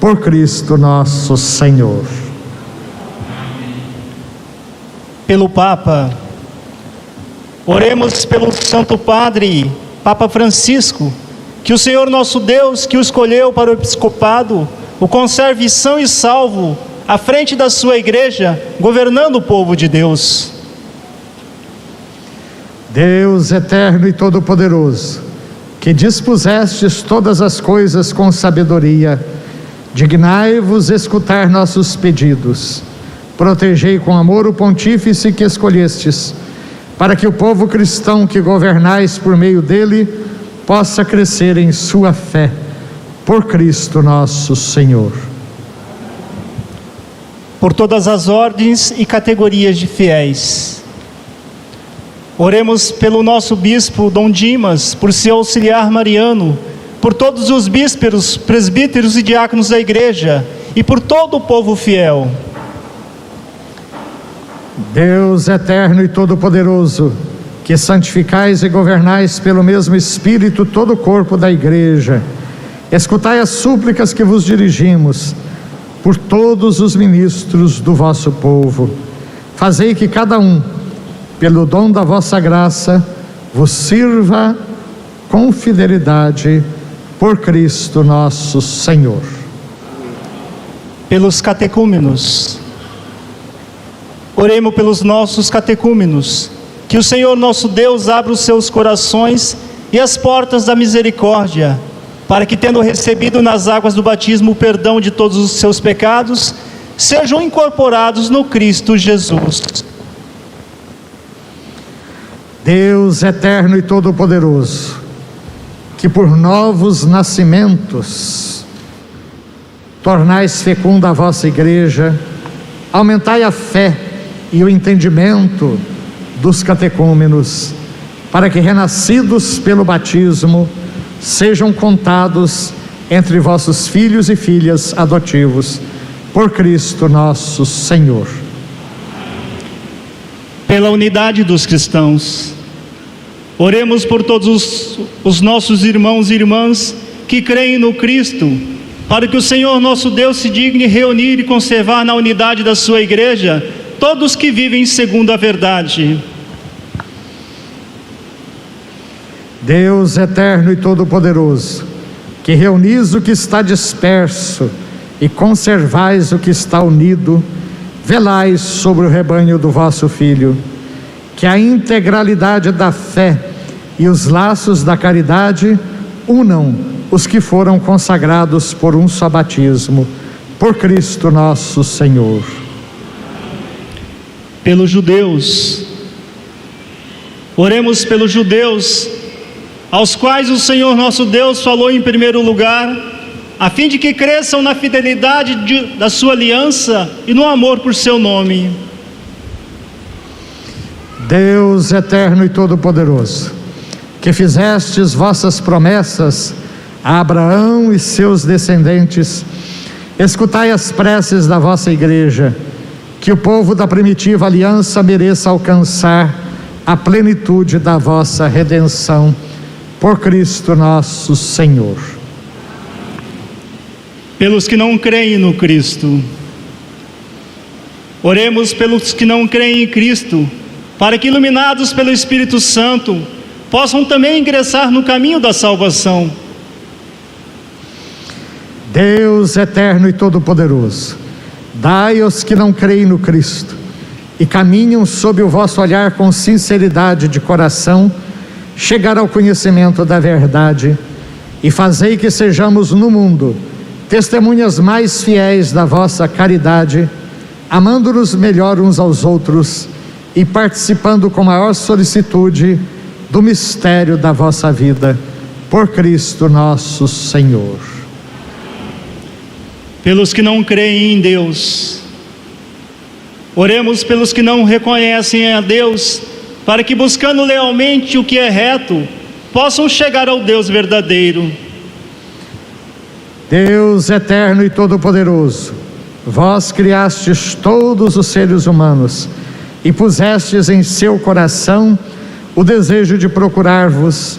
por Cristo nosso Senhor. Pelo Papa, oremos pelo Santo Padre, Papa Francisco, que o Senhor nosso Deus, que o escolheu para o episcopado, o conserve são e salvo, à frente da sua igreja, governando o povo de Deus. Deus eterno e todo-poderoso, que dispusestes todas as coisas com sabedoria, dignai-vos escutar nossos pedidos. Protegei com amor o pontífice que escolhestes, para que o povo cristão que governais por meio dele possa crescer em sua fé, por Cristo nosso Senhor. Por todas as ordens e categorias de fiéis, oremos pelo nosso bispo Dom Dimas, por seu auxiliar Mariano, por todos os bispos, presbíteros e diáconos da igreja e por todo o povo fiel. Deus eterno e todo-poderoso, que santificais e governais pelo mesmo Espírito todo o corpo da igreja, escutai as súplicas que vos dirigimos por todos os ministros do vosso povo. Fazei que cada um, pelo dom da vossa graça, vos sirva com fidelidade, por Cristo nosso Senhor. Pelos catecúmenos, oremos pelos nossos catecúmenos, que o Senhor nosso Deus abra os seus corações e as portas da misericórdia, para que, tendo recebido nas águas do batismo o perdão de todos os seus pecados, sejam incorporados no Cristo Jesus. Deus eterno e todo-poderoso, que por novos nascimentos tornais fecunda a vossa igreja, aumentai a fé e o entendimento dos catecúmenos, para que, renascidos pelo batismo, sejam contados entre vossos filhos e filhas adotivos, por Cristo nosso Senhor. Pela unidade dos cristãos, oremos por todos os nossos irmãos e irmãs que creem no Cristo, para que o Senhor nosso Deus se digne reunir e conservar na unidade da sua igreja todos que vivem segundo a verdade. Deus eterno e todo-poderoso, que reunis o que está disperso e conservais o que está unido, velai sobre o rebanho do vosso Filho, que a integralidade da fé e os laços da caridade unam os que foram consagrados por um só batismo, por Cristo nosso Senhor. Pelos judeus, oremos pelos judeus, aos quais o Senhor nosso Deus falou em primeiro lugar, a fim de que cresçam na fidelidade da sua aliança e no amor por seu nome. Deus eterno e todo-poderoso, que fizestes vossas promessas a Abraão e seus descendentes, escutai as preces da vossa igreja, que o povo da primitiva aliança mereça alcançar a plenitude da vossa redenção, por Cristo nosso Senhor. Pelos que não creem no Cristo, oremos pelos que não creem em Cristo, para que, iluminados pelo Espírito Santo, possam também ingressar no caminho da salvação. Deus eterno e todo-poderoso, dai aos que não creem no Cristo e caminham sob o vosso olhar com sinceridade de coração, chegar ao conhecimento da verdade, e fazei que sejamos no mundo testemunhas mais fiéis da vossa caridade, amando-nos melhor uns aos outros e participando com maior solicitude do mistério da vossa vida, por Cristo nosso Senhor. Pelos que não creem em Deus, oremos pelos que não reconhecem a Deus, para que, buscando lealmente o que é reto, possam chegar ao Deus verdadeiro. Deus eterno e todo-poderoso, vós criastes todos os seres humanos e pusestes em seu coração o desejo de procurar-vos,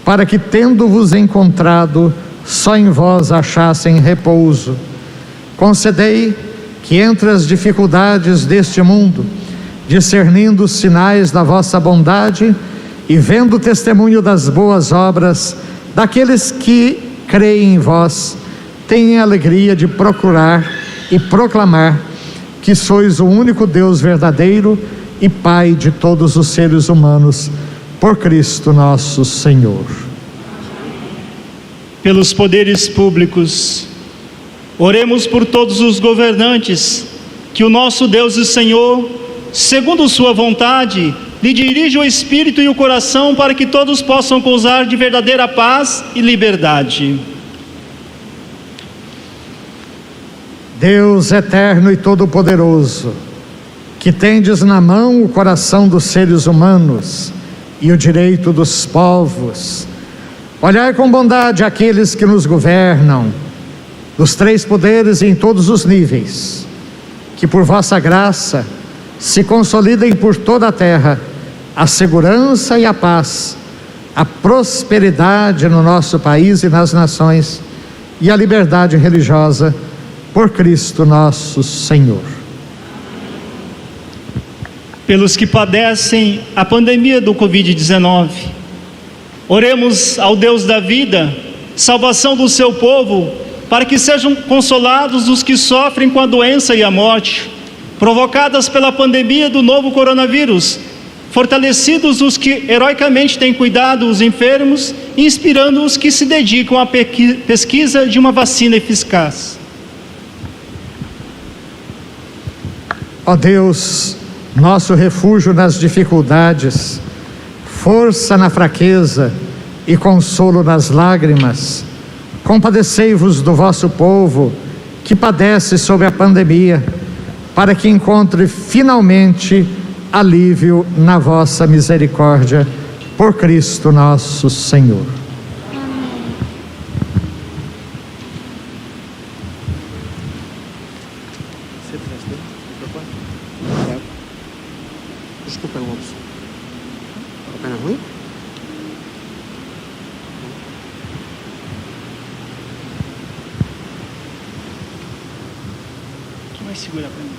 para que, tendo-vos encontrado, só em vós achassem repouso. Concedei que, entre as dificuldades deste mundo, discernindo os sinais da vossa bondade e vendo o testemunho das boas obras daqueles que creem em vós, tenham a alegria de procurar e proclamar que sois o único Deus verdadeiro e Pai de todos os seres humanos, por Cristo nosso Senhor. Pelos poderes públicos, oremos por todos os governantes, que o nosso Deus e Senhor, segundo sua vontade, lhe dirige o espírito e o coração, para que todos possam gozar de verdadeira paz e liberdade. Deus eterno e todo-poderoso, que tendes na mão o coração dos seres humanos e o direito dos povos, olhai com bondade aqueles que nos governam, dos três poderes e em todos os níveis, que por vossa graça se consolidem por toda a terra a segurança e a paz, a prosperidade no nosso país e nas nações, e a liberdade religiosa, por Cristo nosso Senhor. Pelos que padecem a pandemia do Covid-19, oremos ao Deus da vida, salvação do seu povo, para que sejam consolados os que sofrem com a doença e a morte provocadas pela pandemia do novo coronavírus, fortalecidos os que heroicamente têm cuidado dos enfermos e inspirando os que se dedicam à pesquisa de uma vacina eficaz. Ó Deus, nosso refúgio nas dificuldades, força na fraqueza e consolo nas lágrimas, compadecei-vos do vosso povo que padece sob a pandemia, para que encontre finalmente alívio na vossa misericórdia, por Cristo nosso Senhor. Desculpa, irmãos. A pena ruim? Quem vai segurar para mim?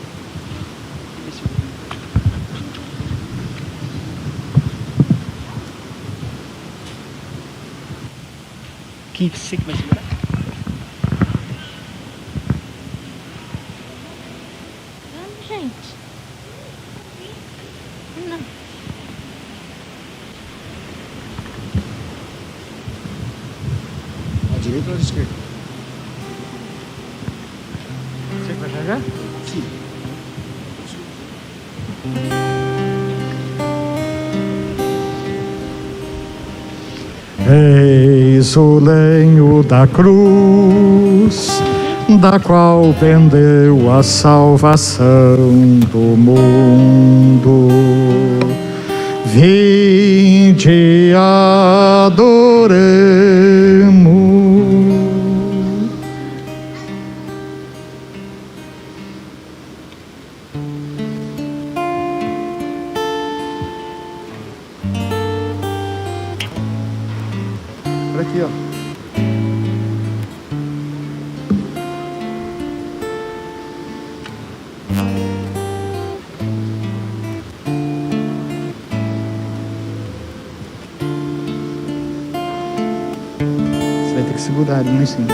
Quem você que vai segurar? Vamos, gente. Não. À direita ou à esquerda? Você vai carregar? Sim. Eis o lenho da cruz, da qual pendeu a salvação do mundo. Vinde, adoremos. Por aqui, ó. Você vai ter que segurar ali em cima.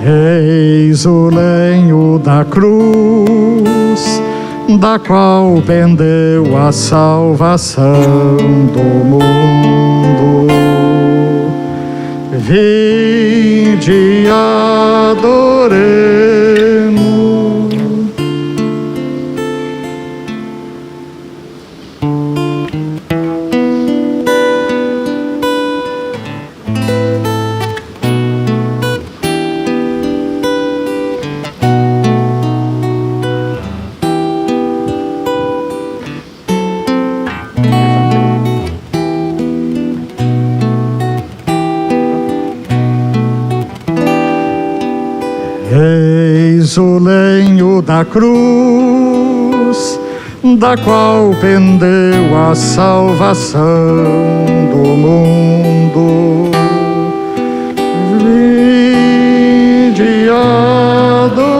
Eis o lenho da cruz, da qual pendeu a salvação do mundo. Vinde, adoremos. Eis o lenho da cruz, da qual pendeu a salvação do mundo. Vinde, adoremos.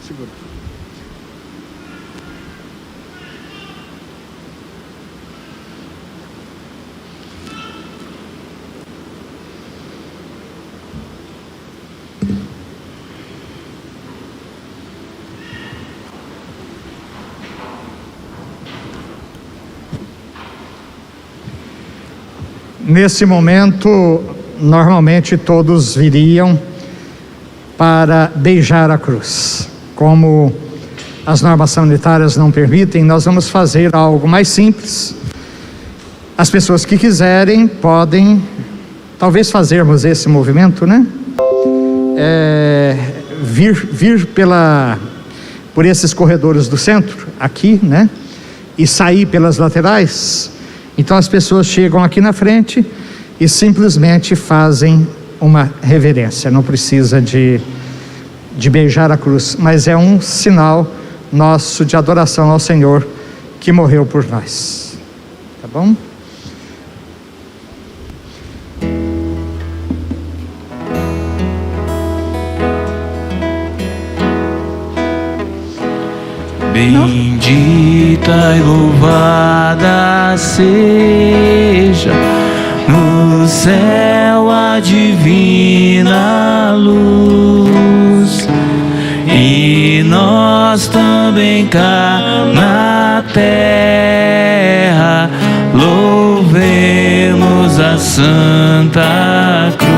Segura. Nesse momento, normalmente todos viriam para beijar a cruz. Como as normas sanitárias não permitem, nós vamos fazer algo mais simples. As pessoas que quiserem podem, talvez fazermos esse movimento, né? Vir por esses corredores do centro, aqui, né? E sair pelas laterais. Então as pessoas chegam aqui na frente e simplesmente fazem uma reverência. Não precisa de beijar a cruz, mas é um sinal nosso de adoração ao Senhor que morreu por nós. Tá bom? Bendita e louvada seja no céu a divina luz, e nós também cá na terra louvemos a Santa Cruz.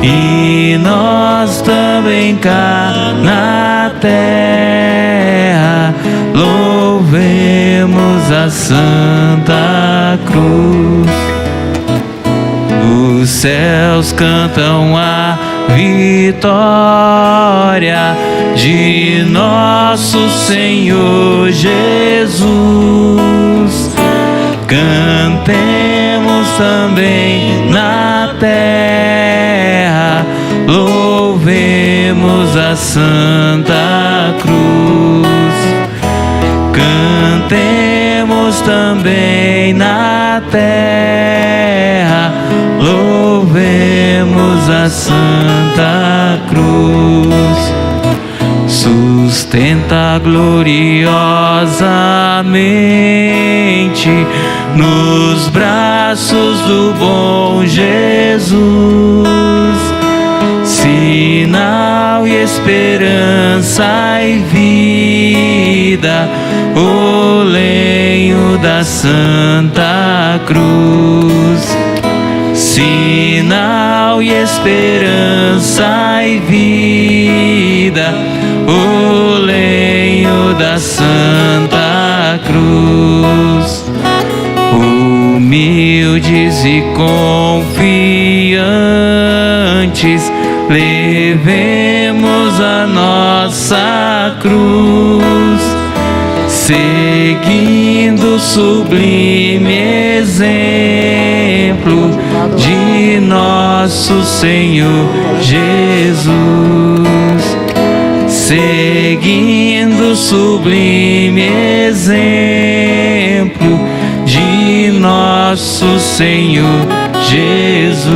E nós também cá na terra louvemos a Santa Cruz. Os céus cantam a vitória de nosso Senhor Jesus. Cantemos também na terra, louvemos a Santa Cruz. Cantemos também na terra, louvemos a Santa Cruz. Sustenta gloriosamente nos braços do bom Jesus, sinal e esperança e vida, o lenho da Santa Cruz. Sinal e esperança e vida, o lenho da Santa Cruz. Humildes e confiantes, levemos a nossa cruz, seguindo o sublime exemplo de nosso Senhor Jesus. Seguindo o sublime exemplo de nosso Senhor Jesus.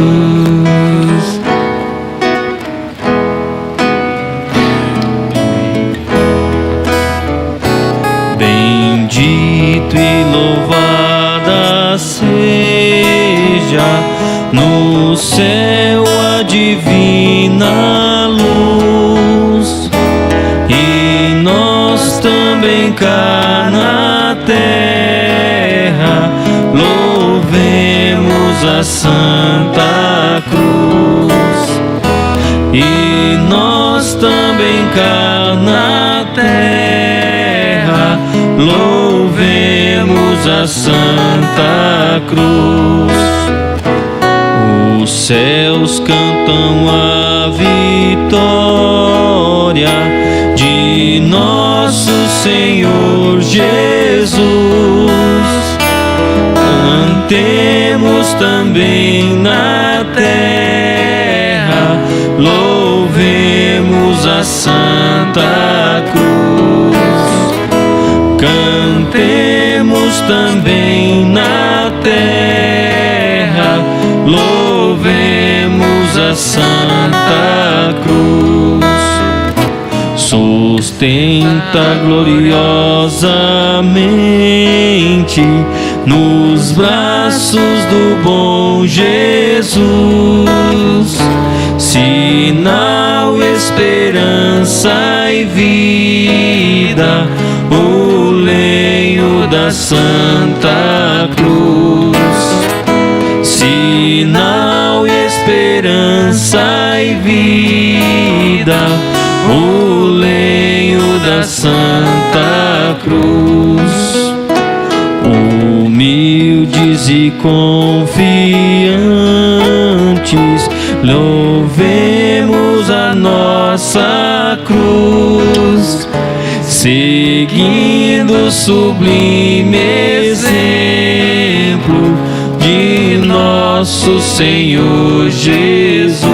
Bendito e louvada seja no céu a divina luz, e nós também cá na terra louvemos a Santa Cruz. E nós também cá na terra louvemos a Santa Cruz. Os céus cantam a vitória de nosso Senhor Jesus. Cantemos também na terra, louvemos a Santa Cruz. Cantemos também na terra, louvemos a Santa Cruz. Sustenta gloriosamente nos braços do bom Jesus, sinal, esperança e vida, o lenho da Santa Cruz. Sinal, esperança e vida, o lenho da Santa Cruz. Humildes e confiantes, louvemos a nossa cruz, seguindo o sublime exemplo de nosso Senhor Jesus.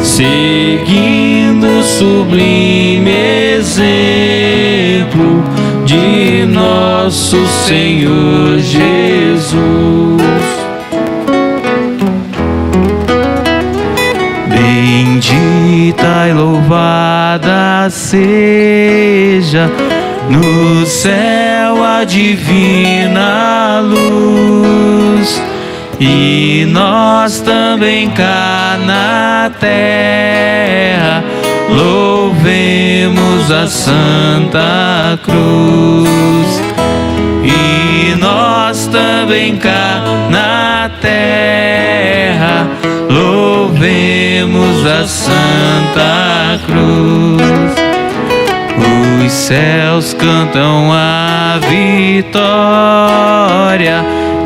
Seguindo o sublime exemplo de nosso Senhor Jesus. Bendita e louvada seja céu a divina luz, e nós também cá na terra louvemos a Santa Cruz. E nós também cá na terra louvemos a Santa Cruz. Os céus cantam a vitória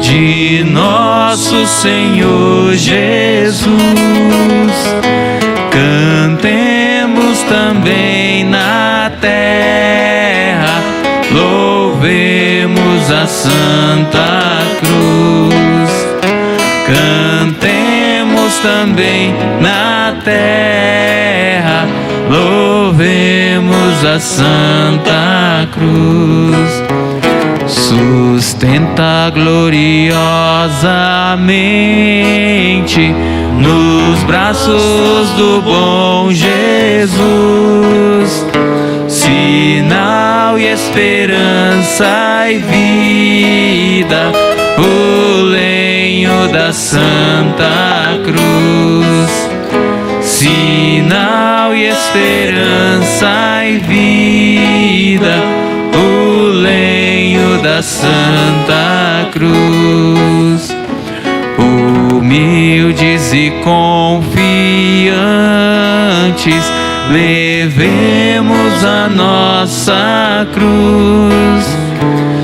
de nosso Senhor Jesus. Cantemos também na terra, louvemos a Santa Cruz. Cantemos também na terra, louvemos a Santa Cruz. Sustenta gloriosamente nos braços do bom Jesus, sinal e esperança e vida, o lenho da Santa Cruz. Sinal e esperança e vida, o lenho da Santa Cruz. Humildes e confiantes, levemos a nossa cruz,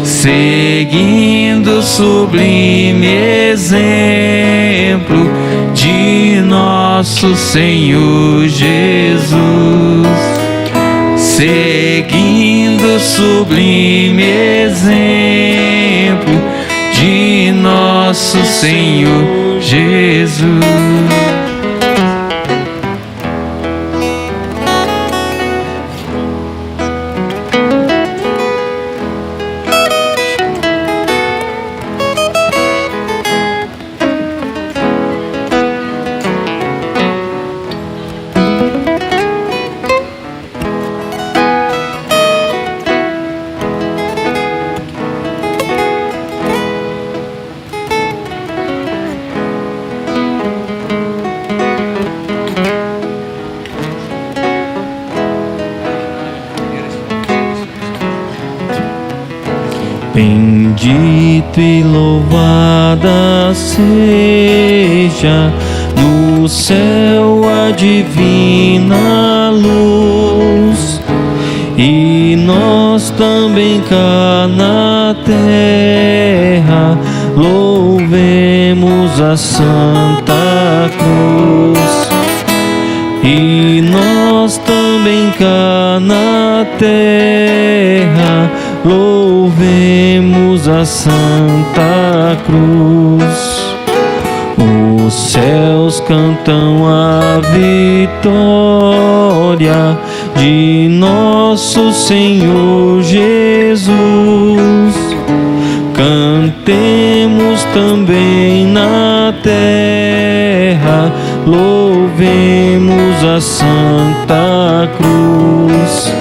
seguindo o sublime exemplo de nosso Senhor Jesus. Seguindo o sublime exemplo de nosso Senhor Jesus. Bendito e louvada seja no céu a divina luz, e nós também cá na terra louvemos a Santa Cruz. E nós também cá na terra louvemos a Santa Cruz. Os céus cantam a vitória de nosso Senhor Jesus. Cantemos também na terra, louvemos a Santa Cruz.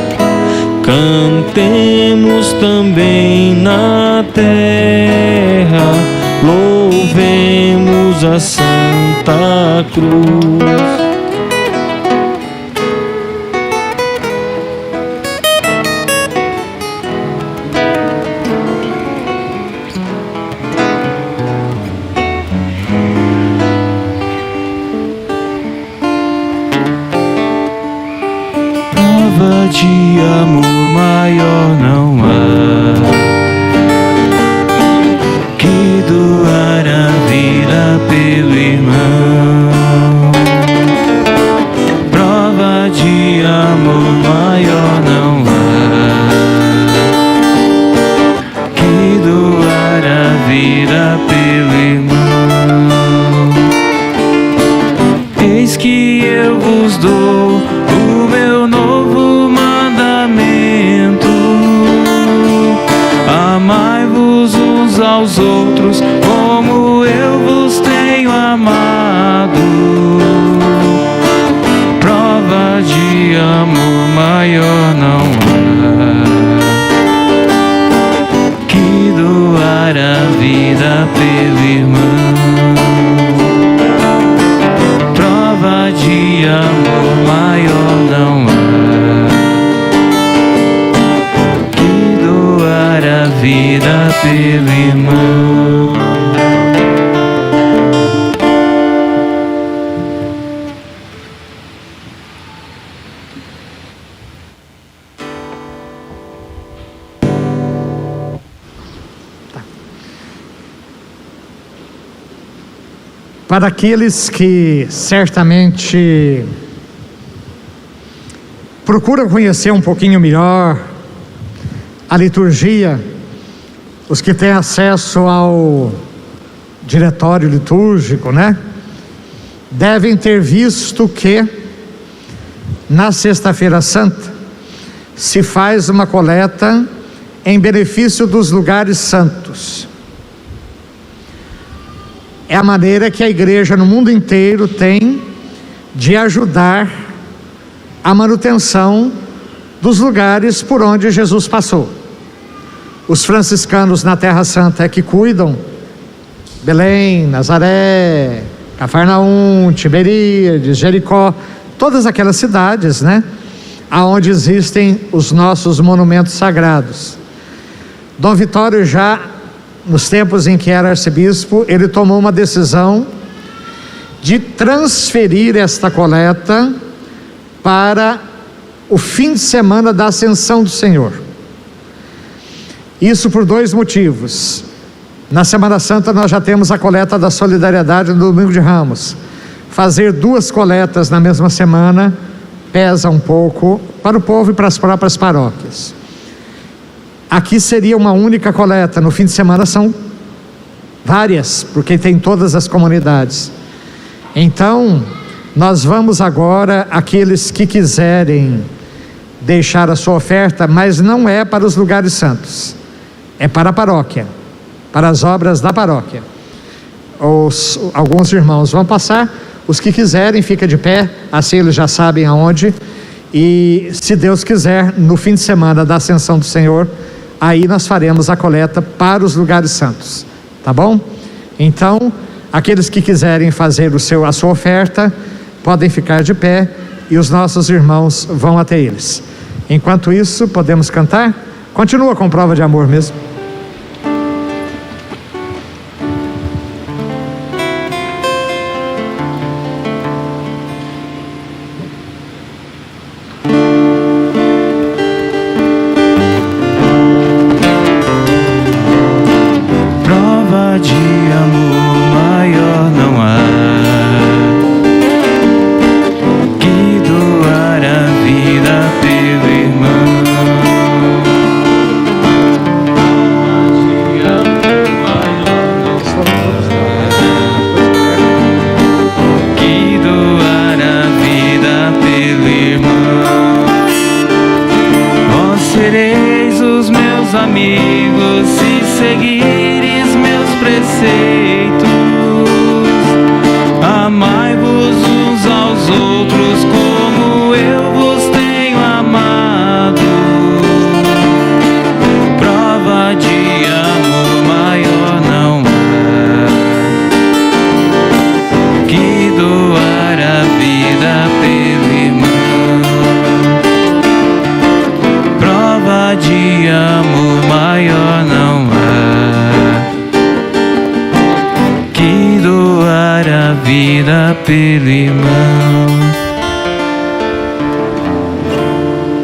Cantemos também na terra, louvemos a Santa Cruz. Prova de amor maior não há, que doar a vida pelo irmão. Prova de amor maior não há, que doar a vida pelo irmão. Eis que eu vos dou o meu novo mandamento: amai-vos uns aos outros como eu vos tenho amado. Prova de amor maior não há. a vida pelo irmão. Prova de amor maior não há que doar a vida pelo irmão. Para aqueles que certamente procuram conhecer um pouquinho melhor a liturgia, os que têm acesso ao diretório litúrgico, né? Devem ter visto que na Sexta-feira Santa se faz uma coleta em benefício dos lugares santos. É a maneira que a igreja no mundo inteiro tem de ajudar a manutenção dos lugares por onde Jesus passou. Os franciscanos na Terra Santa é que cuidam: Belém, Nazaré, Cafarnaum, Tiberíades, Jericó, todas aquelas cidades, né, aonde existem os nossos monumentos sagrados. Dom Vitório, já nos tempos em que era arcebispo, ele tomou uma decisão de transferir esta coleta para o fim de semana da Ascensão do Senhor. Isso por dois motivos. Na Semana Santa nós já temos a coleta da solidariedade no Domingo de Ramos. Fazer duas coletas na mesma semana pesa um pouco para o povo e para as próprias paróquias. Aqui seria uma única coleta, no fim de semana são várias, porque tem todas as comunidades. Então, nós vamos agora, aqueles que quiserem deixar a sua oferta, mas não é para os lugares santos, é para a paróquia, para as obras da paróquia. Alguns irmãos vão passar, os que quiserem, fica de pé, assim eles já sabem aonde, e se Deus quiser, no fim de semana da Ascensão do Senhor, aí nós faremos a coleta para os lugares santos, tá bom? Então, aqueles que quiserem fazer a sua oferta, podem ficar de pé e os nossos irmãos vão até eles. Enquanto isso, podemos cantar? Continua com prova de amor mesmo.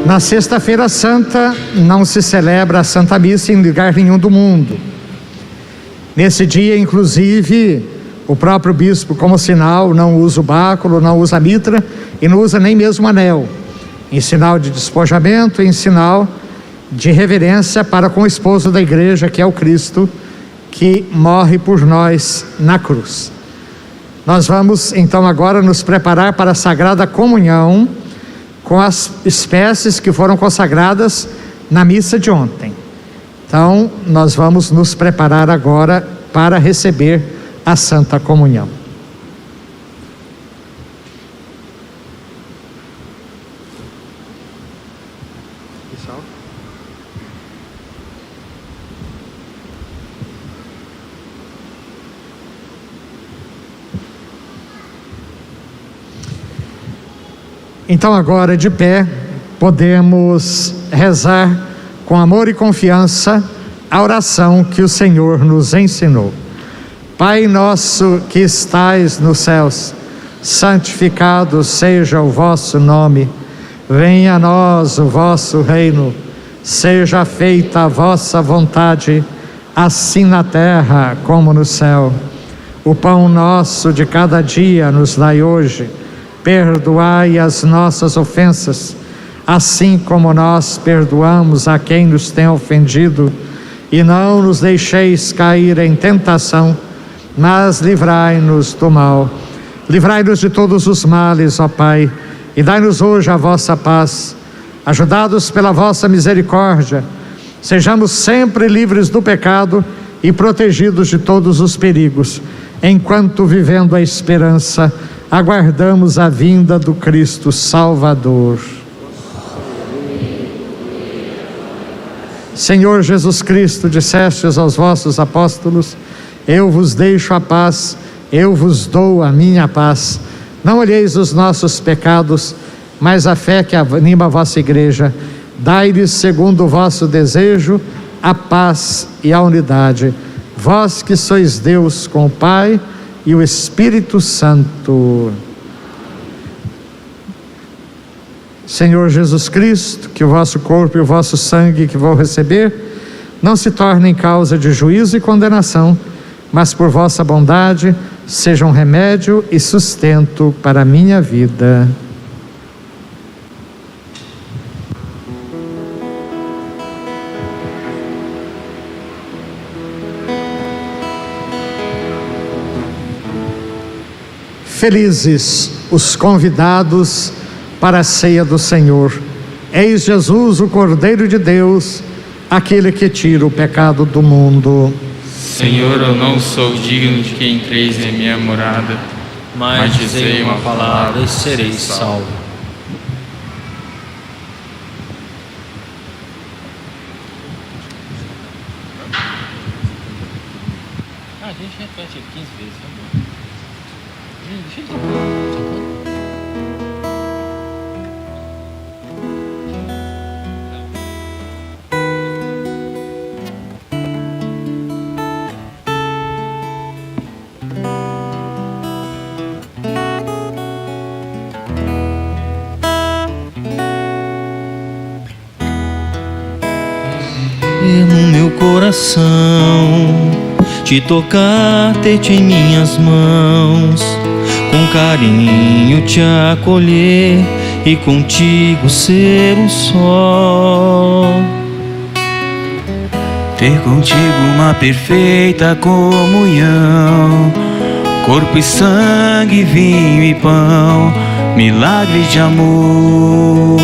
Na Sexta-feira Santa não se celebra a Santa Missa em lugar nenhum do mundo. Nesse dia, inclusive, o próprio bispo, como sinal, não usa o báculo, não usa a mitra e não usa nem mesmo o anel, em sinal de despojamento, em sinal de reverência para com o esposo da igreja, que é o Cristo, que morre por nós na cruz. Nós vamos então agora nos preparar para a Sagrada Comunhão com as espécies que foram consagradas na missa de ontem. Então, nós vamos nos preparar agora para receber a Santa Comunhão. Então agora, de pé, podemos rezar com amor e confiança a oração que o Senhor nos ensinou. Pai nosso que estais nos céus, santificado seja o vosso nome. Venha a nós o vosso reino. Seja feita a vossa vontade, assim na terra como no céu. O pão nosso de cada dia nos dai hoje. Perdoai as nossas ofensas, assim como nós perdoamos a quem nos tem ofendido. E não nos deixeis cair em tentação, mas livrai-nos do mal. Livrai-nos de todos os males, ó Pai, e dai-nos hoje a vossa paz. Ajudados pela vossa misericórdia, sejamos sempre livres do pecado e protegidos de todos os perigos, enquanto, vivendo a esperança, aguardamos a vinda do Cristo Salvador. Senhor Jesus Cristo, dissestes aos vossos apóstolos: eu vos deixo a paz, eu vos dou a minha paz. Não olheis os nossos pecados, mas a fé que anima a vossa igreja. Dai-lhes, segundo o vosso desejo, a paz e a unidade. Vós que sois Deus com o Pai e o Espírito Santo. Senhor Jesus Cristo, que o vosso corpo e o vosso sangue que vou receber não se tornem causa de juízo e condenação, mas por vossa bondade sejam remédio e sustento para a minha vida. Felizes os convidados para a ceia do Senhor. Eis Jesus, o Cordeiro de Deus, aquele que tira o pecado do mundo. Senhor, eu não sou digno de que entreis em minha morada, mas dizei uma palavra e serei salvo. A gente repete 15 vezes, tá bom? Deixa ele tocar. No meu coração, te tocar, ter-te em minhas mãos, com carinho te acolher e contigo ser um só. Ter contigo uma perfeita comunhão, corpo e sangue, vinho e pão, milagre de amor,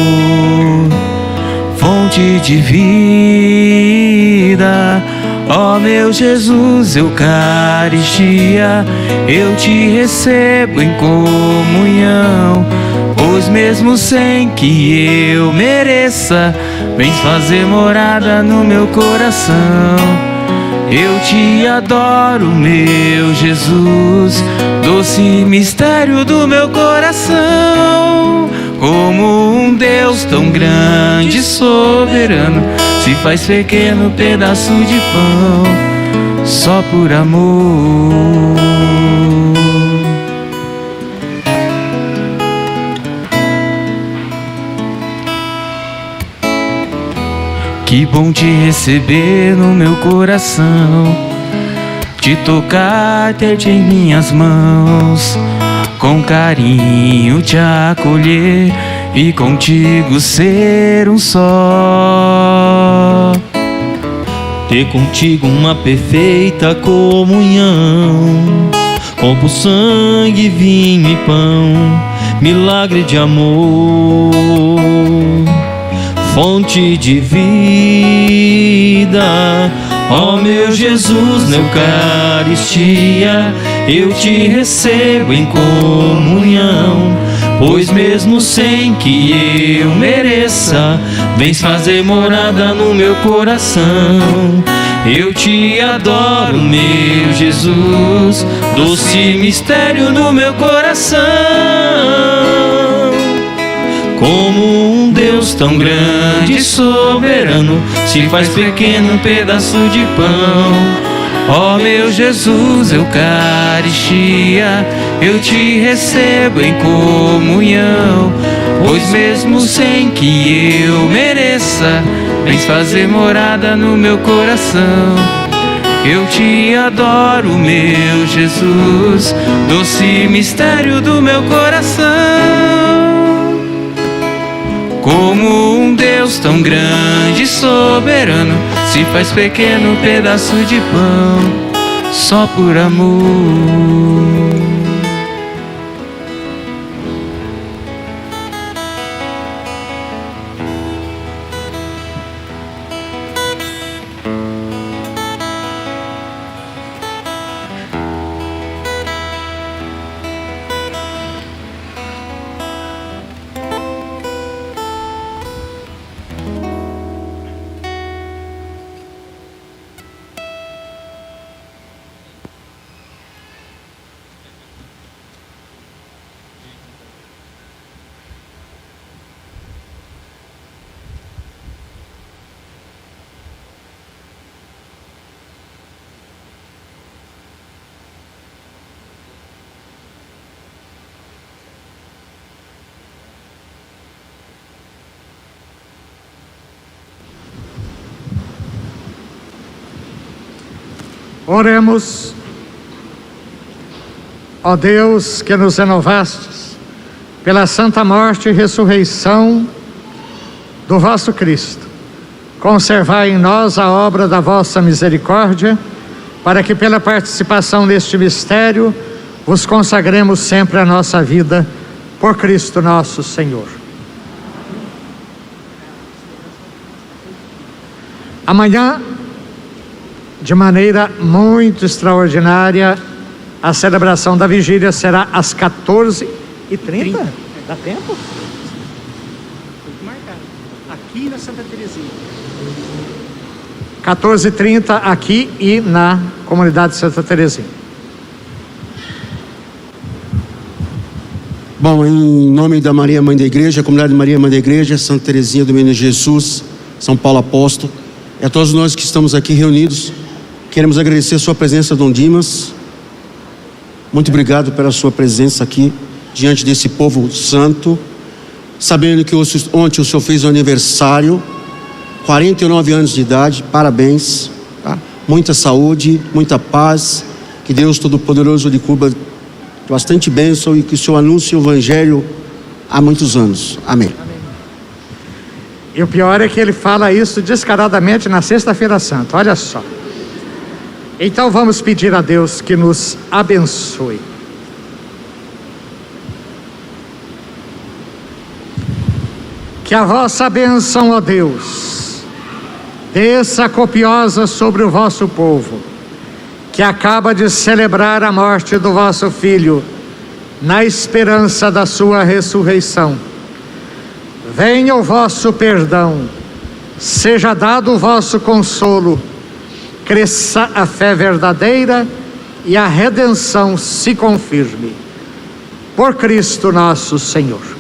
fonte de vida. Ó meu Jesus, Eucaristia, eu te recebo em comunhão, pois mesmo sem que eu mereça, vens fazer morada no meu coração. Eu te adoro, meu Jesus, doce mistério do meu coração. Como um Deus tão grande e soberano se faz pequeno pedaço de pão, só por amor. Que bom te receber no meu coração, te tocar, ter-te em minhas mãos, com carinho te acolher e contigo ser um só. Ter contigo uma perfeita comunhão, corpo, sangue, vinho e pão, milagre de amor, fonte de vida. Ó meu Jesus, na Eucaristia, eu te recebo em comunhão, pois mesmo sem que eu mereça, vens fazer morada no meu coração. Eu te adoro, meu Jesus, doce mistério do meu coração. Como um Deus tão grande e soberano se faz pequeno pedaço de pão. Ó meu Jesus, Eucaristia, eu te recebo em comunhão, pois mesmo sem que eu mereça, vens fazer morada no meu coração. Eu te adoro, meu Jesus, doce mistério do meu coração. Como um Deus tão grande e soberano se faz pequeno pedaço de pão, só por amor. Oremos. Ó Deus, que nos renovastes pela santa morte e ressurreição do vosso Cristo, conservai em nós a obra da vossa misericórdia, para que pela participação neste mistério vos consagremos sempre a nossa vida por Cristo nosso Senhor. Amanhã, de maneira muito extraordinária, a celebração da vigília será às 14h30. Dá tempo? Tem que marcar. Aqui na Santa Terezinha. 14h30 aqui e na comunidade de Santa Terezinha. Bom, em nome da Maria Mãe da Igreja, a comunidade Maria Mãe da Igreja, Santa Terezinha do Menino Jesus, São Paulo Apóstolo, e a todos nós que estamos aqui reunidos, queremos agradecer a sua presença, Dom Dimas. Muito obrigado pela sua presença aqui, diante desse povo santo, sabendo que ontem o senhor fez o aniversário, 49 anos de idade, parabéns, tá? Muita saúde, muita paz, que Deus Todo-Poderoso lhe cubra bastante bênção e que o senhor anuncie o Evangelho há muitos anos. Amém. E o pior é que ele fala isso descaradamente na Sexta-feira Santa, olha só. Então vamos pedir a Deus que nos abençoe. Que a vossa bênção, ó Deus, desça copiosa sobre o vosso povo, que acaba de celebrar a morte do vosso Filho, na esperança da sua ressurreição. Venha o vosso perdão, seja dado o vosso consolo, cresça a fé verdadeira e a redenção se confirme. Por Cristo nosso Senhor.